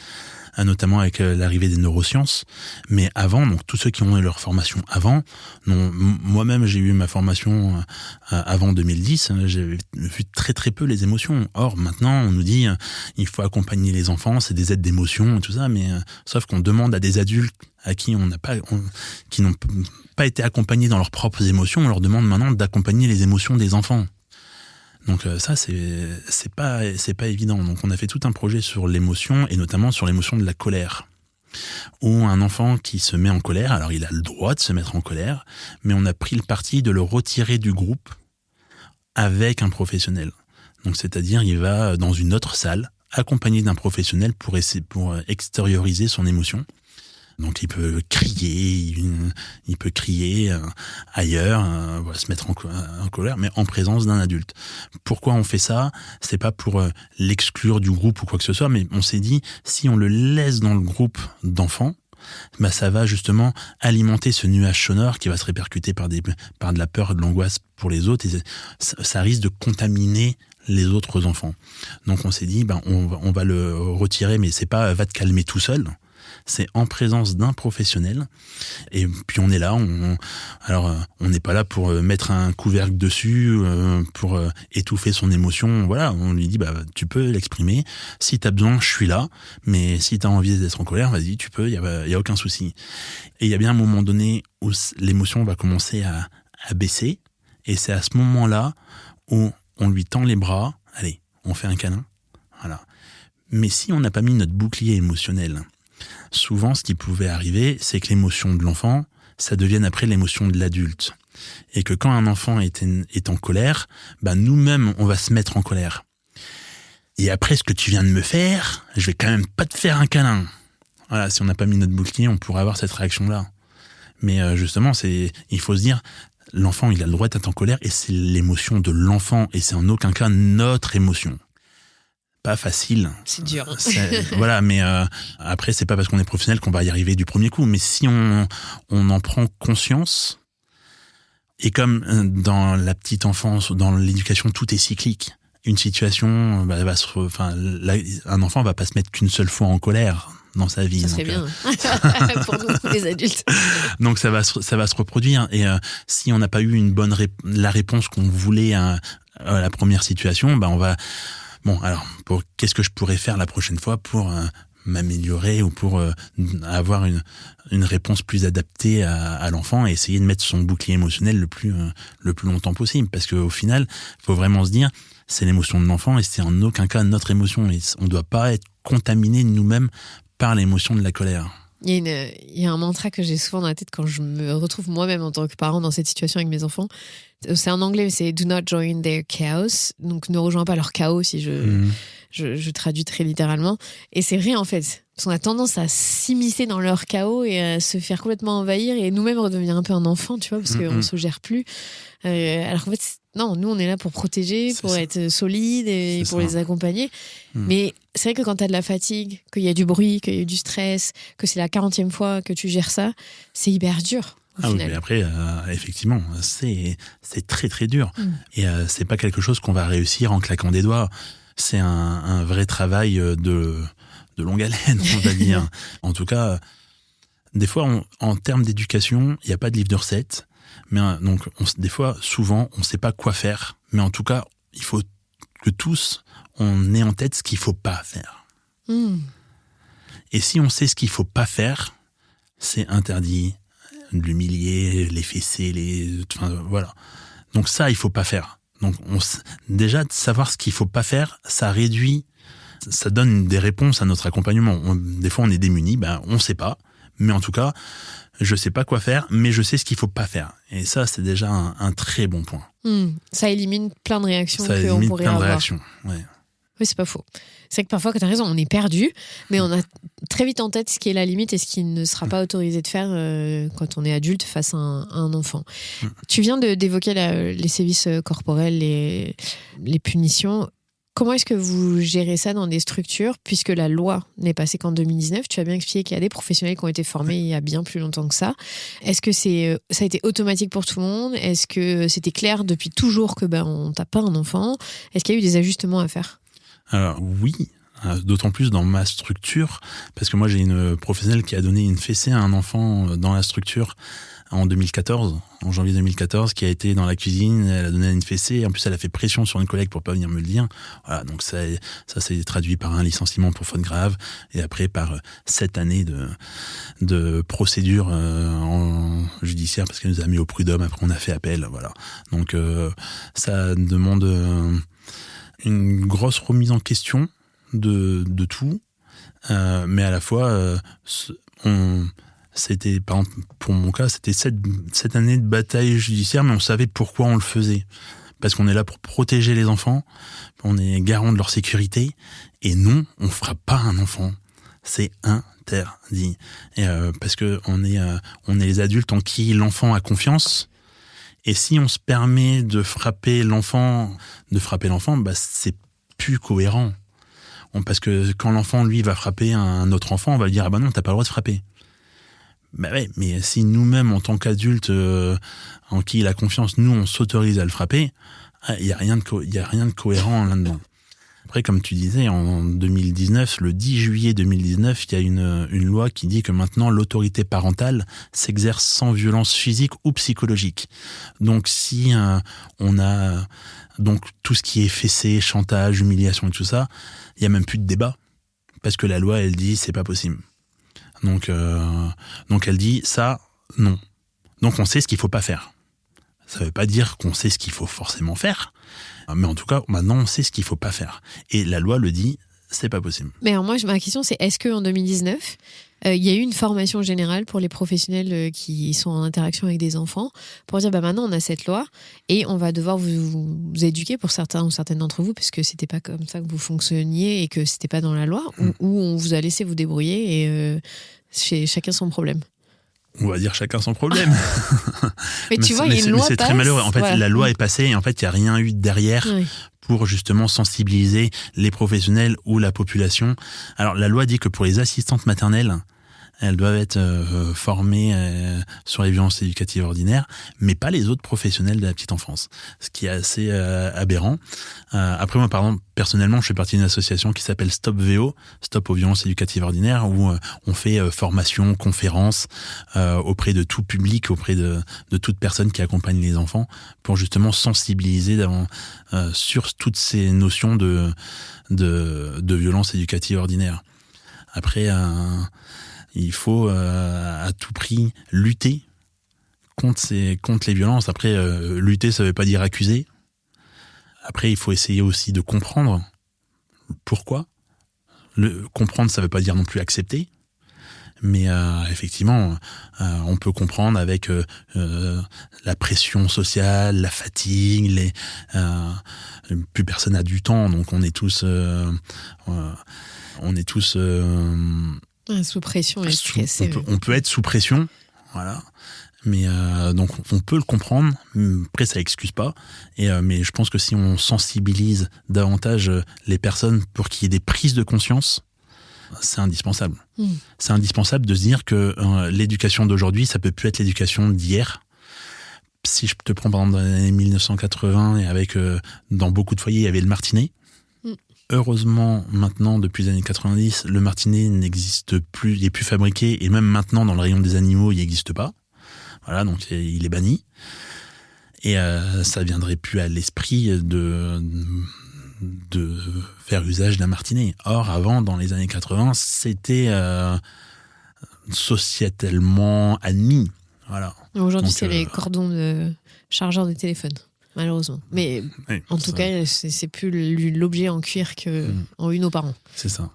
notamment avec l'arrivée des neurosciences. Mais avant, donc tous ceux qui ont eu leur formation avant, moi-même j'ai eu ma formation avant 2010, j'ai vu très très peu les émotions. Or maintenant on nous dit il faut accompagner les enfants, c'est des aides d'émotion et tout ça, mais sauf qu'on demande à des adultes à qui qui n'ont pas été accompagnés dans leurs propres émotions, on leur demande maintenant d'accompagner les émotions des enfants. Donc ça, c'est pas évident. Donc on a fait tout un projet sur l'émotion, et notamment sur l'émotion de la colère. Où un enfant qui se met en colère, alors il a le droit de se mettre en colère, mais on a pris le parti de le retirer du groupe avec un professionnel. Donc c'est-à-dire il va dans une autre salle accompagné d'un professionnel pour extérioriser son émotion. Donc il peut crier, ailleurs, se mettre en colère, mais en présence d'un adulte. Pourquoi on fait ça ? C'est pas pour l'exclure du groupe ou quoi que ce soit, mais on s'est dit, si on le laisse dans le groupe d'enfants, ça va justement alimenter ce nuage sonore qui va se répercuter par de la peur et de l'angoisse pour les autres, et ça risque de contaminer les autres enfants. Donc on s'est dit, on va le retirer, mais c'est pas va te calmer tout seul. C'est en présence d'un professionnel. Et puis on est là, on n'est pas là pour mettre un couvercle dessus, pour étouffer son émotion. Voilà, on lui dit, tu peux l'exprimer. Si t'as besoin, je suis là. Mais si t'as envie d'être en colère, vas-y, tu peux, y a aucun souci. Et il y a bien un moment donné où l'émotion va commencer à baisser. Et c'est à ce moment-là où on lui tend les bras. Allez, on fait un câlin. Voilà. Mais si on n'a pas mis notre bouclier émotionnel, souvent, ce qui pouvait arriver, c'est que l'émotion de l'enfant, ça devienne après l'émotion de l'adulte. Et que quand un enfant est en colère, nous-mêmes, on va se mettre en colère. Et après ce que tu viens de me faire, je vais quand même pas te faire un câlin. Voilà, si on n'a pas mis notre bouclier, on pourrait avoir cette réaction-là. Mais justement, il faut se dire, l'enfant, il a le droit d'être en colère, et c'est l'émotion de l'enfant, et c'est en aucun cas notre émotion. Pas facile. C'est dur. Voilà, mais après, c'est pas parce qu'on est professionnel qu'on va y arriver du premier coup. Mais si on en prend conscience, et comme dans la petite enfance, dans l'éducation, tout est cyclique. Une situation, un enfant va pas se mettre qu'une seule fois en colère dans sa vie. Ça serait bien pour nous, les adultes. Donc ça va se reproduire. Et si on n'a pas eu la réponse qu'on voulait à la première situation, on va... Bon, alors, qu'est-ce que je pourrais faire la prochaine fois pour m'améliorer ou pour avoir une réponse plus adaptée à l'enfant, et essayer de mettre son bouclier émotionnel le plus longtemps possible. Parce qu'au final, il faut vraiment se dire, c'est l'émotion de l'enfant et c'est en aucun cas notre émotion. Et on ne doit pas être contaminé nous-mêmes par l'émotion de la colère. Il y a un mantra que j'ai souvent dans la tête quand je me retrouve moi-même en tant que parent dans cette situation avec mes enfants. C'est en anglais, c'est do not join their chaos. Donc ne rejoins pas leur chaos, si je traduis très littéralement. Et c'est vrai en fait. Parce qu'on a tendance à s'immiscer dans leur chaos et à se faire complètement envahir et nous-mêmes redevenir un peu un enfant, tu vois, parce qu'on ne se gère plus. Alors qu'en fait, non, nous on est là pour protéger, pour être solide et pour les accompagner. Mais c'est vrai que quand tu as de la fatigue, qu'il y a du bruit, qu'il y a du stress, que c'est la 40e fois que tu gères ça, c'est hyper dur. Oui, mais après, effectivement, c'est très très dur. Et c'est pas quelque chose qu'on va réussir en claquant des doigts. C'est un vrai travail de longue haleine, on va dire. En tout cas, des fois, en termes d'éducation, il n'y a pas de livre de recettes. Mais donc, des fois, souvent, on ne sait pas quoi faire. Mais en tout cas, il faut que tous, on ait en tête ce qu'il ne faut pas faire. Et si on sait ce qu'il ne faut pas faire, c'est interdit de l'humilier, les fesser, voilà. Donc ça, il ne faut pas faire. Donc déjà, de savoir ce qu'il ne faut pas faire, ça réduit, ça donne des réponses à notre accompagnement. Des fois, on est démunis, on ne sait pas. Mais en tout cas, je ne sais pas quoi faire, mais je sais ce qu'il ne faut pas faire. Et ça, c'est déjà un très bon point. Ça élimine plein de réactions qu'on pourrait avoir. Ça élimine plein de réactions, ouais. Oui, c'est pas faux. C'est que parfois, quand tu as raison, on est perdu, mais on a très vite en tête ce qui est la limite et ce qui ne sera pas autorisé de faire quand on est adulte face à un enfant. Tu viens d'évoquer les sévices corporels, les punitions. Comment est-ce que vous gérez ça dans des structures, puisque la loi n'est passée qu'en 2019 ? Tu as bien expliqué qu'il y a des professionnels qui ont été formés il y a bien plus longtemps que ça. Est-ce que ça a été automatique pour tout le monde ? Est-ce que c'était clair depuis toujours que on tape pas un enfant ? Est-ce qu'il y a eu des ajustements à faire ? Alors oui, d'autant plus dans ma structure, parce que moi j'ai une professionnelle qui a donné une fessée à un enfant dans la structure en 2014, en janvier 2014, qui a été dans la cuisine, elle a donné une fessée, en plus elle a fait pression sur une collègue pour pas venir me le dire. Voilà, donc ça s'est traduit par un licenciement pour faute grave, et après par 7 années de procédure en judiciaire, parce qu'elle nous a mis au prud'homme, après on a fait appel, voilà. Donc ça demande une grosse remise en question de tout, mais à la fois c'était, par exemple, pour mon cas, c'était 7 années de bataille judiciaire, mais on savait pourquoi on le faisait. parce qu'on est là pour protéger les enfants, on est garant de leur sécurité, et non, on frappe pas un enfant. C'est interdit. Et parce que on est les adultes en qui l'enfant a confiance. Et si on se permet de frapper l'enfant, bah c'est plus cohérent. Parce que quand l'enfant, lui, va frapper un autre enfant, on va lui dire, ah bah non, t'as pas le droit de frapper. Bah ouais, mais si nous-mêmes, en tant qu'adultes, en qui il a confiance, nous, on s'autorise à le frapper, il y a rien de cohérent là-dedans. Après, comme tu disais, en 2019, le 10 juillet 2019, il y a une loi qui dit que maintenant, l'autorité parentale s'exerce sans violence physique ou psychologique. Donc, si on a donc tout ce qui est fessé, chantage, humiliation et tout ça, il y a même plus de débat, parce que la loi, elle dit, c'est pas possible. Donc elle dit, ça, non. Donc, on sait ce qu'il faut pas faire. Ça veut pas dire qu'on sait ce qu'il faut forcément faire, mais en tout cas, maintenant, on sait ce qu'il faut pas faire. Et la loi le dit, c'est pas possible. Mais alors moi, ma question, c'est est-ce qu'en 2019, il y a eu une formation générale pour les professionnels qui sont en interaction avec des enfants pour dire, bah maintenant, on a cette loi et on va devoir vous éduquer pour certains ou certaines d'entre vous, parce que c'était pas comme ça que vous fonctionniez et que c'était pas dans la loi, ou on vous a laissé vous débrouiller et chacun son problème. On va dire chacun son problème. Mais tu vois, il y a une loi. C'est très malheureux. En fait, voilà. La loi est passée et en fait, il n'y a rien eu derrière pour justement sensibiliser les professionnels ou la population. Alors, la loi dit que pour les assistantes maternelles, elles doivent être formées sur les violences éducatives ordinaires, mais pas les autres professionnels de la petite enfance, ce qui est assez aberrant. Après, moi, par exemple, personnellement, je fais partie d'une association qui s'appelle Stop VO, Stop aux violences éducatives ordinaires, où on fait formation, conférences auprès de tout public, auprès de toute personne qui accompagne les enfants, pour justement sensibiliser sur toutes ces notions de violences éducatives ordinaires. Après, il faut à tout prix lutter contre les violences. Après, lutter, ça veut pas dire accuser. Après, il faut essayer aussi de comprendre pourquoi. Comprendre, ça veut pas dire non plus accepter. Mais effectivement, on peut comprendre avec la pression sociale, la fatigue, plus personne n'a du temps, donc on est tous sous pression et stressé. On peut être sous pression, voilà. Mais donc on peut le comprendre. Après, ça excuse pas. Mais je pense que si on sensibilise davantage les personnes pour qu'il y ait des prises de conscience, c'est indispensable. C'est indispensable de se dire que l'éducation d'aujourd'hui, ça peut plus être l'éducation d'hier. Si je te prends par exemple dans les années 1980 et avec dans beaucoup de foyers, il y avait le martinet. Heureusement, maintenant, depuis les années 90, le martinet n'existe plus, il est plus fabriqué, et même maintenant, dans le rayon des animaux, il n'existe pas. Voilà, donc il est banni. Et ça viendrait plus à l'esprit de faire usage d'un martinet. Or, avant, dans les années 80, c'était sociétalement admis. Voilà. Aujourd'hui, c'est les cordons de chargeur de téléphone. Malheureusement. Mais oui, en tout cas, c'est plus l'objet en cuir qu'en une aux parents. C'est ça.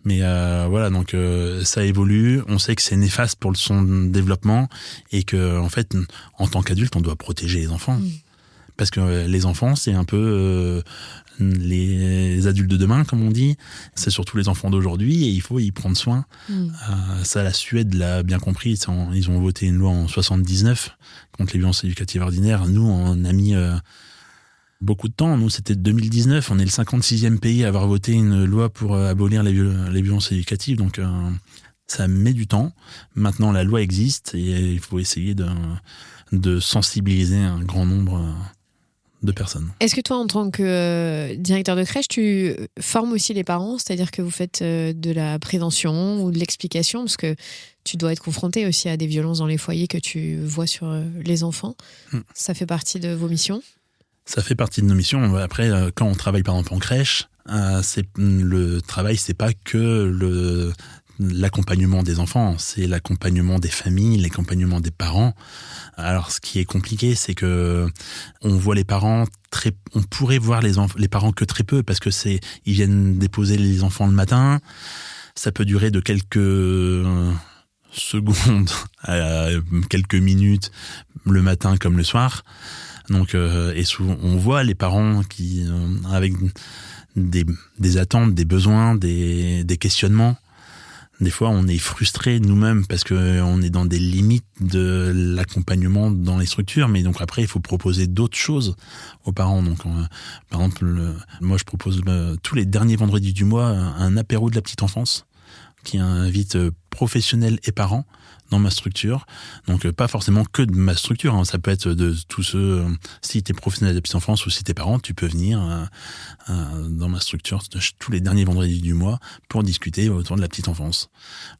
Mais voilà, donc ça évolue. On sait que c'est néfaste pour son développement et que, en fait, en tant qu'adulte, on doit protéger les enfants. Parce que les enfants, c'est un peu les adultes de demain, comme on dit. C'est surtout les enfants d'aujourd'hui et il faut y prendre soin. Ça, la Suède l'a bien compris. Ils ont voté une loi en 79 contre les violences éducatives ordinaires. Nous, on a mis beaucoup de temps. Nous, c'était 2019. On est le 56e pays à avoir voté une loi pour abolir les violences éducatives. Donc, ça met du temps. Maintenant, la loi existe et il faut essayer de sensibiliser un grand nombre de personnes. Est-ce que toi, en tant que directeur de crèche, tu formes aussi les parents, c'est-à-dire que vous faites de la prévention ou de l'explication, parce que tu dois être confronté aussi à des violences dans les foyers que tu vois sur les enfants. Ça fait partie de vos missions? Ça fait partie de nos missions. Après, quand on travaille par exemple en crèche, le travail, c'est pas que l'accompagnement des enfants, c'est l'accompagnement des familles, l'accompagnement des parents. Alors, ce qui est compliqué, c'est que on voit les parents on pourrait voir les parents que très peu, parce que ils viennent déposer les enfants le matin. Ça peut durer de quelques secondes à quelques minutes le matin comme le soir. Donc, et souvent, on voit les parents qui, avec des attentes, des besoins, des questionnements. Des fois, on est frustré nous-mêmes parce que on est dans des limites de l'accompagnement dans les structures. Mais donc après, il faut proposer d'autres choses aux parents. Donc, par exemple, moi, je propose tous les derniers vendredis du mois un apéro de la petite enfance qui invite professionnels et parents dans ma structure. Donc, pas forcément que de ma structure, hein. Ça peut être de tous ceux, si t'es professionnel de la petite enfance ou si t'es parent, tu peux venir dans ma structure tous les derniers vendredis du mois pour discuter autour de la petite enfance.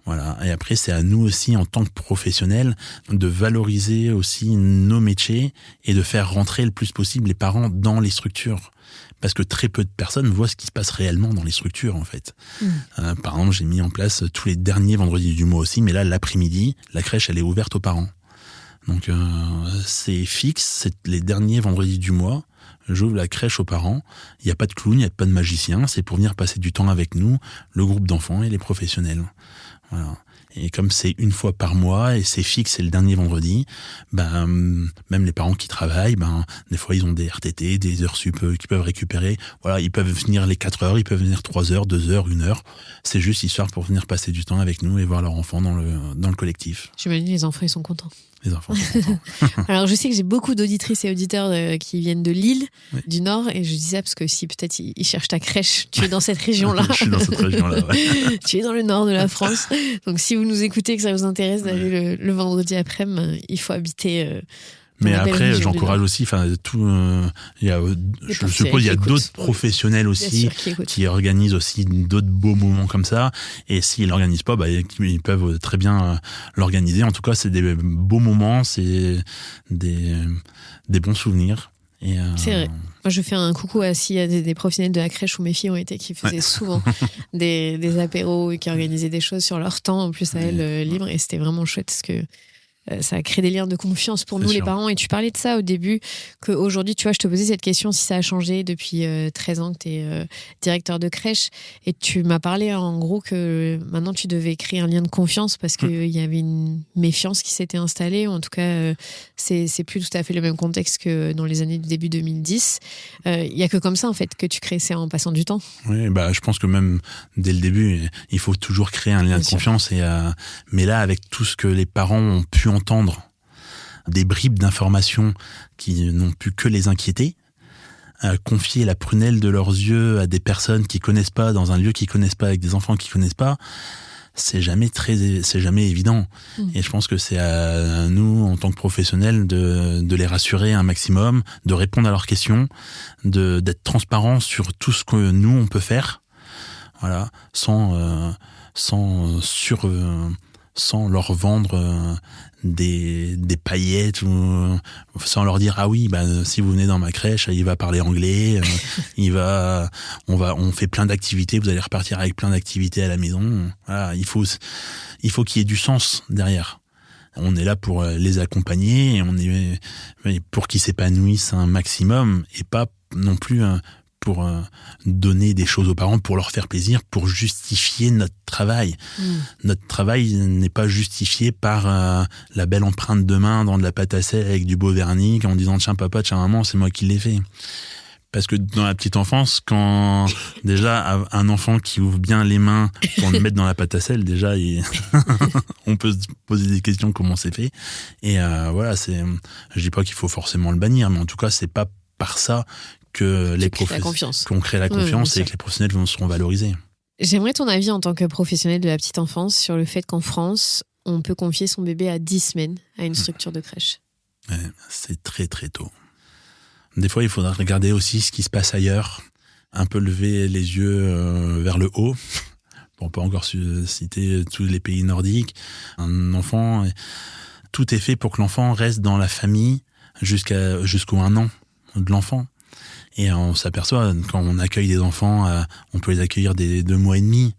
Voilà. Et après, c'est à nous aussi, en tant que professionnels, de valoriser aussi nos métiers et de faire rentrer le plus possible les parents dans les structures. Parce que très peu de personnes voient ce qui se passe réellement dans les structures, en fait. Par exemple, j'ai mis en place tous les derniers vendredis du mois aussi, mais là, l'après-midi, la crèche, elle est ouverte aux parents. Donc, c'est fixe, c'est les derniers vendredis du mois. J'ouvre la crèche aux parents. Il n'y a pas de clown, il n'y a pas de magicien. C'est pour venir passer du temps avec nous, le groupe d'enfants et les professionnels. Voilà. Et comme c'est une fois par mois et c'est fixe, c'est le dernier vendredi, même les parents qui travaillent, des fois ils ont des RTT, des heures sup qu'ils peuvent récupérer. Voilà, ils peuvent venir les 4 heures, ils peuvent venir 3 heures, 2 heures, 1 heure. C'est juste histoire pour venir passer du temps avec nous et voir leurs enfants dans le collectif. J'imagine les enfants, ils sont contents. Les enfants sont contents. Alors, je sais que j'ai beaucoup d'auditrices et auditeurs qui viennent de Lille, oui. du Nord, et je dis ça parce que si peut-être ils cherchent ta crèche, tu es dans cette région-là. Je suis dans cette région-là, ouais. Tu es dans le Nord de la France. Donc, si vous nous écoutez et que ça vous intéresse d'aller le vendredi après-midi, il faut habiter... Mais après, j'encourage aussi, je suppose il y a d'autres professionnels aussi qui organisent aussi d'autres beaux moments comme ça. Et s'ils l'organisent pas, ils peuvent très bien l'organiser. En tout cas, c'est des beaux moments, c'est des bons souvenirs. C'est vrai. Moi, je fais un coucou à s'il y a des professionnels de la crèche où mes filles ont été, qui faisaient souvent des apéros et qui organisaient des choses sur leur temps, en plus à elles, libre. Et c'était vraiment chouette parce que ça a créé des liens de confiance pour nous, les parents. Et tu parlais de ça au début, qu'aujourd'hui, tu vois, je te posais cette question si ça a changé depuis 13 ans que tu es directeur de crèche. Et tu m'as parlé en gros que maintenant, tu devais créer un lien de confiance parce qu'il y avait une méfiance qui s'était installée. Ou en tout cas, c'est plus tout à fait le même contexte que dans les années du début 2010. Il n'y a que comme ça, en fait, que tu crées ça en passant du temps. Oui, je pense que même dès le début, il faut toujours créer un lien de confiance. Mais là, avec tout ce que les parents ont pu entendre, des bribes d'informations qui n'ont pu que les inquiéter, confier la prunelle de leurs yeux à des personnes qui connaissent pas, dans un lieu qu'ils connaissent pas, avec des enfants qui connaissent pas, c'est jamais évident. Et je pense que c'est à nous, en tant que professionnels, de les rassurer un maximum, de répondre à leurs questions, d'être transparent sur tout ce que nous on peut faire, voilà, sans leur vendre des paillettes, ou sans leur dire si vous venez dans ma crèche, il va parler anglais, on fait plein d'activités, vous allez repartir avec plein d'activités à la maison. Voilà, il faut qu'il y ait du sens derrière. On est là pour les accompagner et on est pour qu'ils s'épanouissent un maximum et pas non plus pour donner des choses aux parents, pour leur faire plaisir, pour justifier notre travail. Notre travail n'est pas justifié par la belle empreinte de main dans de la pâte à sel avec du beau vernis, en disant tiens papa, tiens maman, c'est moi qui l'ai fait. Parce que dans la petite enfance, quand déjà un enfant qui ouvre bien les mains pour le mettre dans la pâte à sel, déjà on peut se poser des questions comment c'est fait. Et voilà, je dis pas qu'il faut forcément le bannir, mais en tout cas c'est pas par ça que qu'on crée la confiance et que les professionnels seront valorisés. J'aimerais ton avis en tant que professionnel de la petite enfance sur le fait qu'en France, on peut confier son bébé à 10 semaines à une structure de crèche. Ouais, c'est très très tôt. Des fois, il faudra regarder aussi ce qui se passe ailleurs, un peu lever les yeux vers le haut. On peut encore citer tous les pays nordiques. Un enfant, tout est fait pour que l'enfant reste dans la famille jusqu'au 1 an de l'enfant. Et on s'aperçoit, quand on accueille des enfants, on peut les accueillir des 2 mois et demi.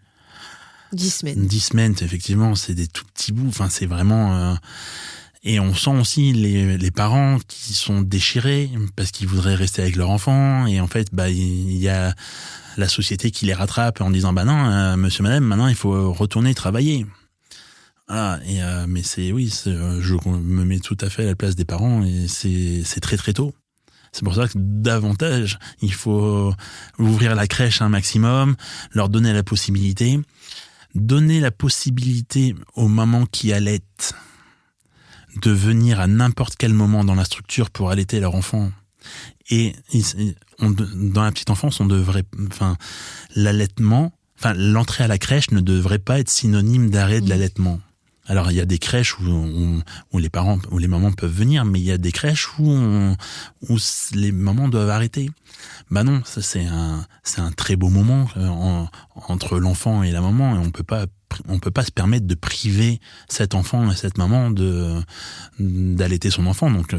10 semaines. 10 semaines, effectivement, c'est des tout petits bouts. Enfin, c'est vraiment... Et on sent aussi les parents qui sont déchirés parce qu'ils voudraient rester avec leur enfant. Et en fait, il y a la société qui les rattrape en disant non, monsieur, madame, maintenant il faut retourner travailler. Voilà. Mais je me mets tout à fait à la place des parents et c'est très très tôt. C'est pour ça que davantage, il faut ouvrir la crèche un maximum, leur donner la possibilité. Donner la possibilité aux mamans qui allaitent de venir à n'importe quel moment dans la structure pour allaiter leur enfant. Et dans la petite enfance, l'entrée à la crèche ne devrait pas être synonyme d'arrêt de l'allaitement. Alors, il y a des crèches où les parents ou les mamans peuvent venir, mais il y a des crèches où les mamans doivent arrêter. Bah non, ça c'est un très beau moment entre l'enfant et la maman, et on peut pas se permettre de priver cet enfant et cette maman d'allaiter son enfant. Donc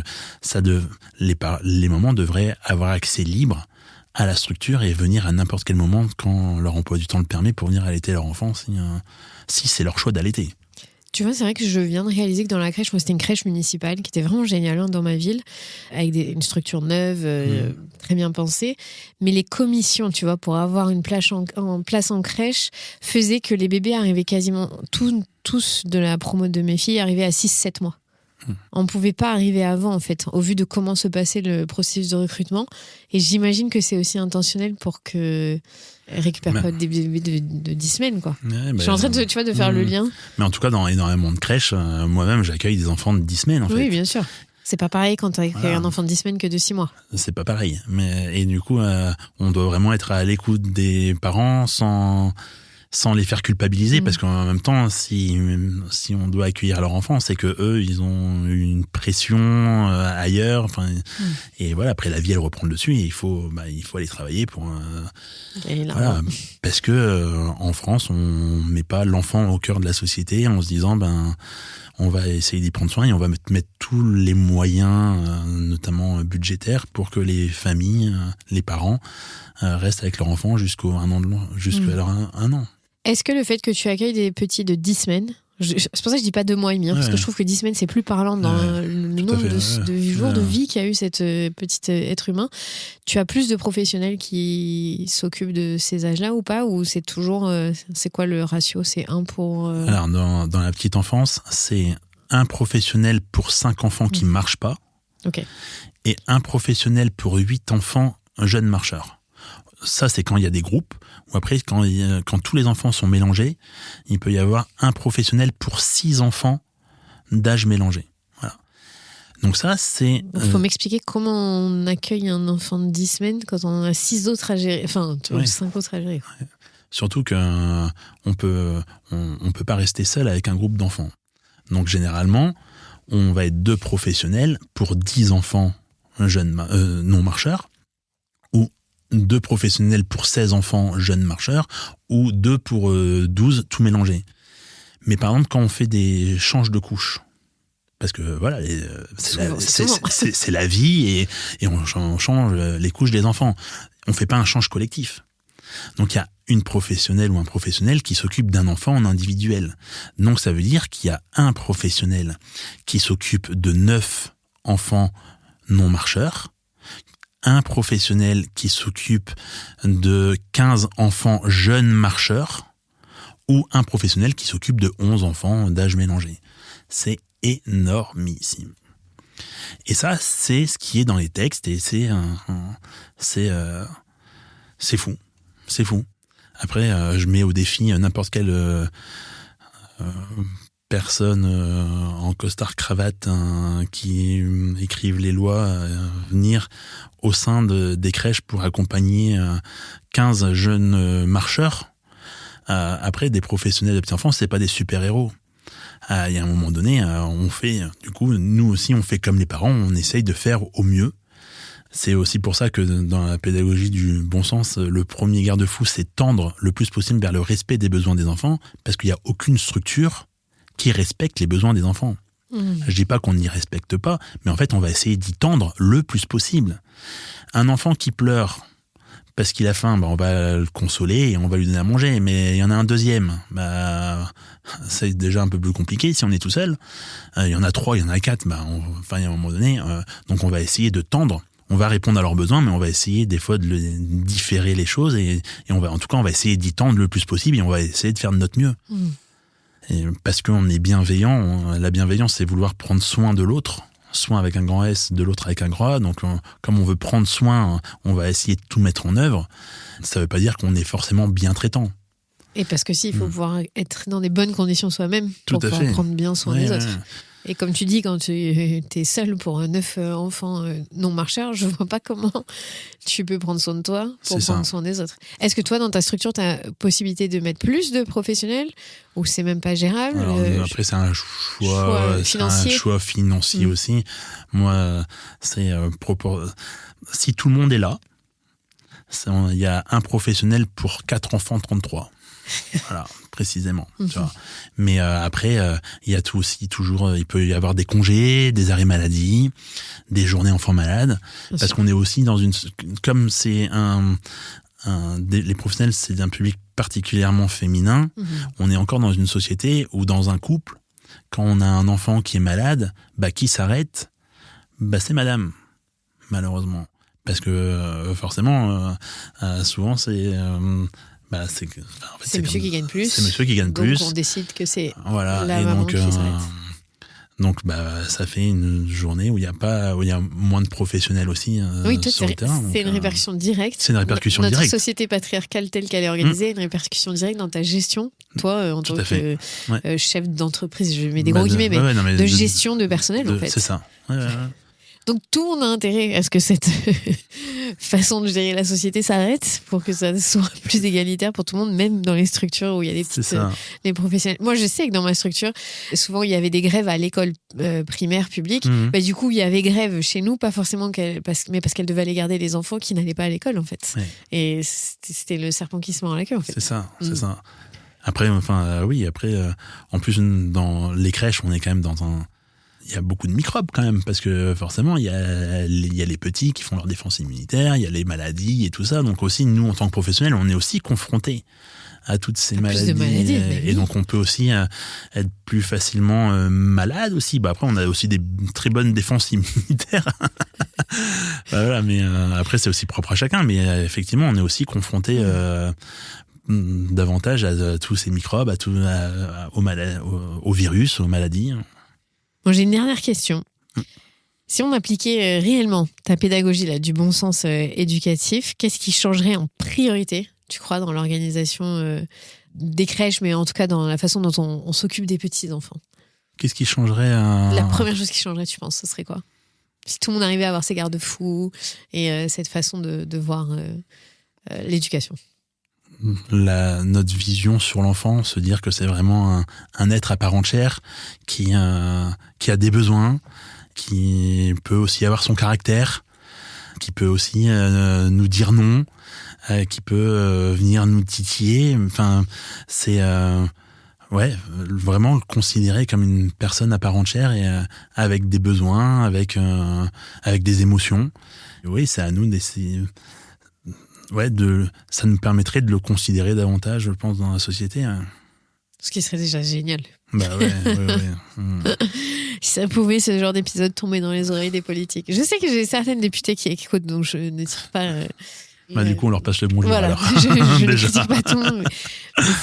les mamans devraient avoir accès libre à la structure et venir à n'importe quel moment quand leur emploi du temps le permet pour venir allaiter leur enfant si c'est leur choix d'allaiter. Tu vois, c'est vrai que je viens de réaliser que dans la crèche, moi c'était une crèche municipale qui était vraiment géniale dans ma ville, avec une structure neuve, très bien pensée. Mais les commissions, tu vois, pour avoir une place en crèche, faisaient que les bébés arrivaient quasiment tous de la promo de mes filles arrivaient à 6-7 mois. On ne pouvait pas arriver avant, en fait, au vu de comment se passait le processus de recrutement. Et j'imagine que c'est aussi intentionnel pour que récupère pas des bébés de 10 semaines, quoi. Ouais, je suis en train de faire le lien. Mais en tout cas, dans énormément de crèches, moi-même, j'accueille des enfants de 10 semaines, en fait. Oui, bien sûr. C'est pas pareil quand tu accueilles un enfant de 10 semaines que de 6 mois. C'est pas pareil. Et du coup, on doit vraiment être à l'écoute des parents sans les faire culpabiliser, parce qu'en même temps, si on doit accueillir leur enfant, c'est que eux, ils ont une pression ailleurs. Et voilà, après la vie, elle reprend le dessus, et il faut aller travailler pour. Parce que en France, on met pas l'enfant au cœur de la société en se disant on va essayer d'y prendre soin et on va mettre tous les moyens, notamment budgétaires, pour que les familles, les parents, restent avec leur enfant jusqu'à leur un an. Est-ce que le fait que tu accueilles des petits de 10 semaines, c'est pour ça que je dis pas 2 mois et demi, parce que je trouve que 10 semaines c'est plus parlant dans le nombre de jours de vie qu'a eu cette petite être humain. Tu as plus de professionnels qui s'occupent de ces âges-là ou pas, ou c'est toujours, c'est quoi le ratio? C'est 1 pour... Alors dans la petite enfance, c'est 1 professionnel pour 5 enfants qui marchent pas, et 1 professionnel pour 8 enfants jeunes marcheurs. Ça, c'est quand il y a des groupes, ou après, quand tous les enfants sont mélangés, il peut y avoir 1 professionnel pour 6 enfants d'âge mélangé. Voilà. Donc ça, c'est... Il faut m'expliquer comment on accueille un enfant de 10 semaines quand on a 6 autres à gérer, 5 autres à gérer. Ouais. Surtout qu'on peut pas rester seul avec un groupe d'enfants. Donc généralement, on va être 2 professionnels pour 10 enfants jeunes non marcheurs, ou 2 professionnels pour 16 enfants jeunes marcheurs, ou 2 pour 12, tout mélangé. Mais par exemple, quand on fait des changes de couches, parce que voilà, c'est la vie et on change les couches des enfants. On fait pas un change collectif. Donc il y a une professionnelle ou un professionnel qui s'occupe d'un enfant en individuel. Donc ça veut dire qu'il y a un professionnel qui s'occupe de 9 enfants non marcheurs, un professionnel qui s'occupe de 15 enfants jeunes marcheurs, ou un professionnel qui s'occupe de 11 enfants d'âge mélangé. C'est énormissime. Et ça, c'est ce qui est dans les textes, et c'est fou. C'est fou. Après, je mets au défi n'importe quelle personne en costard-cravate qui écrivent les lois venir au sein des crèches pour accompagner 15 jeunes marcheurs. Après, des professionnels de petits enfants, c'est pas des super-héros. Il y a un moment donné, nous aussi, on fait comme les parents, on essaye de faire au mieux. C'est aussi pour ça que dans la pédagogie du bon sens, le premier garde-fou, c'est tendre le plus possible vers le respect des besoins des enfants, parce qu'il n'y a aucune structure qui respecte les besoins des enfants. Je dis pas qu'on n'y respecte pas, mais en fait, on va essayer d'y tendre le plus possible. Un enfant qui pleure parce qu'il a faim, on va le consoler et on va lui donner à manger. Mais il y en a un deuxième, c'est déjà un peu plus compliqué si on est tout seul. Il y en a 3, il y en a 4, il y a un moment donné, donc on va essayer de tendre. On va répondre à leurs besoins, mais on va essayer des fois de différer les choses et on va essayer d'y tendre le plus possible et on va essayer de faire de notre mieux. Et parce qu'on est bienveillant, la bienveillance, c'est vouloir prendre soin de l'autre. soin avec un grand S, de l'autre avec un grand A. Donc, comme on veut prendre soin, on va essayer de tout mettre en œuvre. Ça veut pas dire qu'on est forcément bien traitant. Et parce que il faut pouvoir être dans des bonnes conditions soi-même pour pouvoir prendre bien soin des autres. Et comme tu dis, quand tu es seul pour 9 enfants non marcheurs, je vois pas comment tu peux prendre soin de toi pour prendre soin des autres. Est-ce que toi, dans ta structure, tu as possibilité de mettre plus de professionnels ou c'est même pas gérable? Alors, après, c'est un choix financier, aussi. Moi, c'est si tout le monde est là, il y a un professionnel pour 4 enfants 33. Voilà, précisément. Tu vois. Mais après, il y a toujours, il peut y avoir des congés, des arrêts maladie, des journées enfants malades, parce qu'on est aussi dans comme c'est les professionnels, c'est un public particulièrement féminin. On est encore dans une société où, dans un couple, quand on a un enfant qui est malade, qui s'arrête, c'est madame, malheureusement, parce que forcément, souvent c'est c'est monsieur qui gagne plus. C'est monsieur qui gagne plus. Donc on décide que c'est la maman qui s'arrête. Donc ça fait une journée où il y a moins de professionnels aussi sur le terrain. C'est une répercussion directe. C'est une répercussion directe. Notre société patriarcale telle qu'elle est organisée, une répercussion directe dans ta gestion. Toi, en tant que chef d'entreprise, je mets des gros guillemets, mais de gestion de personnel en fait. C'est ça. Donc tout le monde a intérêt à ce que cette façon de gérer la société s'arrête pour que ça soit plus égalitaire pour tout le monde, même dans les structures où il y a des petites, les professionnels. Moi, je sais que dans ma structure, souvent il y avait des grèves à l'école primaire publique. Du coup, il y avait grève chez nous, pas forcément parce qu'elle devait aller garder les enfants qui n'allaient pas à l'école en fait. Et c'était le serpent qui se mord la queue en fait. C'est ça. Après, en plus dans les crèches, on est quand même il y a beaucoup de microbes quand même, parce que forcément, il y a les petits qui font leur défense immunitaire, il y a les maladies et tout ça. Donc aussi, nous, en tant que professionnels, on est aussi confrontés à toutes ces maladies. Et donc, on peut aussi être plus facilement malade aussi. Après, on a aussi des très bonnes défenses immunitaires. Mais après, c'est aussi propre à chacun. Mais effectivement, on est aussi confrontés davantage à tous ces microbes, aux virus, aux maladies. Bon, j'ai une dernière question. Si on appliquait réellement ta pédagogie là, du bon sens éducatif, qu'est-ce qui changerait en priorité, tu crois, dans l'organisation des crèches, mais en tout cas dans la façon dont on s'occupe des petits-enfants? Qu'est-ce qui changerait La première chose qui changerait, tu penses, ce serait quoi? Si tout le monde arrivait à avoir ces garde-fous et cette façon de voir l'éducation. Notre vision sur l'enfant, se dire que c'est vraiment un être à part entière qui a des besoins, qui peut aussi avoir son caractère, qui peut aussi nous dire non, qui peut venir nous titiller. Enfin, c'est vraiment le considérer comme une personne à part entière et avec des besoins, avec des émotions. Oui, c'est à nous d'essayer. Ça nous permettrait de le considérer davantage, je pense, dans la société. Ce qui serait déjà génial. Si ça pouvait, ce genre d'épisode, tomber dans les oreilles des politiques. Je sais que j'ai certaines députées qui écoutent, donc je ne tire pas... du coup, on leur passe le bonjour. Voilà, alors. je ne critique pas tout,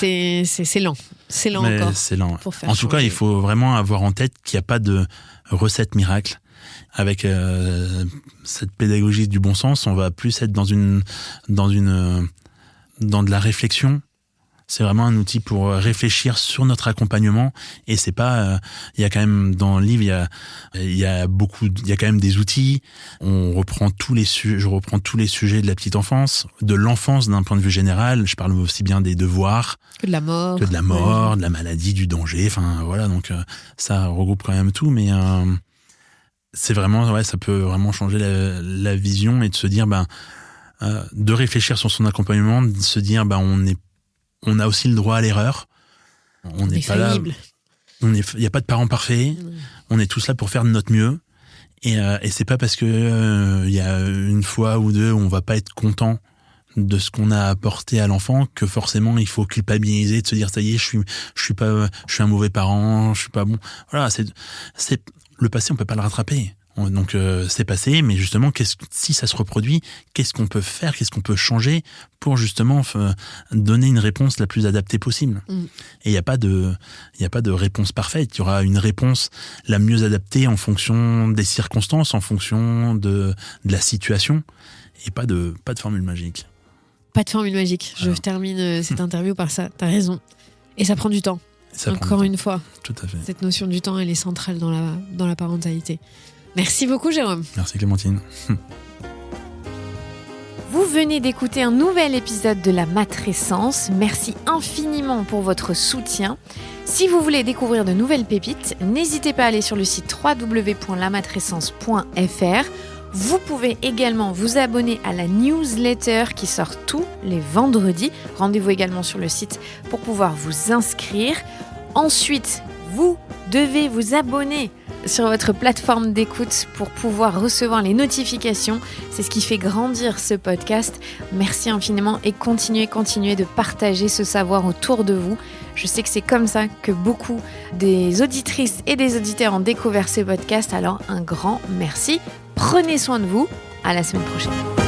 mais c'est lent. C'est lent encore. C'est lent. En tout cas, il faut vraiment avoir en tête qu'il n'y a pas de recette miracle. Avec cette pédagogie du bon sens, on va plus être dans de la réflexion. C'est vraiment un outil pour réfléchir sur notre accompagnement. Et c'est pas, il y a quand même dans le livre, il y a quand même des outils. Je reprends tous les sujets de la petite enfance, de l'enfance d'un point de vue général. Je parle aussi bien des devoirs que de la mort, de la maladie, du danger. Enfin voilà, donc ça regroupe quand même tout, mais c'est vraiment, ça peut vraiment changer la vision et de se dire, de réfléchir sur son accompagnement, de se dire, on a aussi le droit à l'erreur. On n'est pas là. Il n'y a pas de parents parfaits. On est tous là pour faire de notre mieux. Et c'est pas parce que y a une fois ou deux où on va pas être content de ce qu'on a apporté à l'enfant que forcément il faut culpabiliser, de se dire ça y est, je suis un mauvais parent, je suis pas bon. Voilà, c'est le passé, on peut pas le rattraper. Donc c'est passé, mais justement, si ça se reproduit, qu'est-ce qu'on peut faire, qu'est-ce qu'on peut changer pour justement donner une réponse la plus adaptée possible. Et il n'y a pas de réponse parfaite. Il y aura une réponse la mieux adaptée en fonction des circonstances, en fonction de la situation, et pas de formule magique. Pas de formule magique. Je termine cette interview par ça. T'as raison. Et ça prend du temps. Encore une fois. Tout à fait. Cette notion du temps, elle est centrale dans la parentalité. Merci beaucoup, Jérôme. Merci, Clémentine. Vous venez d'écouter un nouvel épisode de La Matrescence. Merci infiniment pour votre soutien. Si vous voulez découvrir de nouvelles pépites, n'hésitez pas à aller sur le site www.lamatrescence.fr. Vous pouvez également vous abonner à la newsletter qui sort tous les vendredis. Rendez-vous également sur le site pour pouvoir vous inscrire. Ensuite, vous devez vous abonner sur votre plateforme d'écoute pour pouvoir recevoir les notifications. C'est ce qui fait grandir ce podcast. Merci infiniment et continuez de partager ce savoir autour de vous. Je sais que c'est comme ça que beaucoup des auditrices et des auditeurs ont découvert ce podcast. Alors un grand merci. Prenez soin de vous. À la semaine prochaine.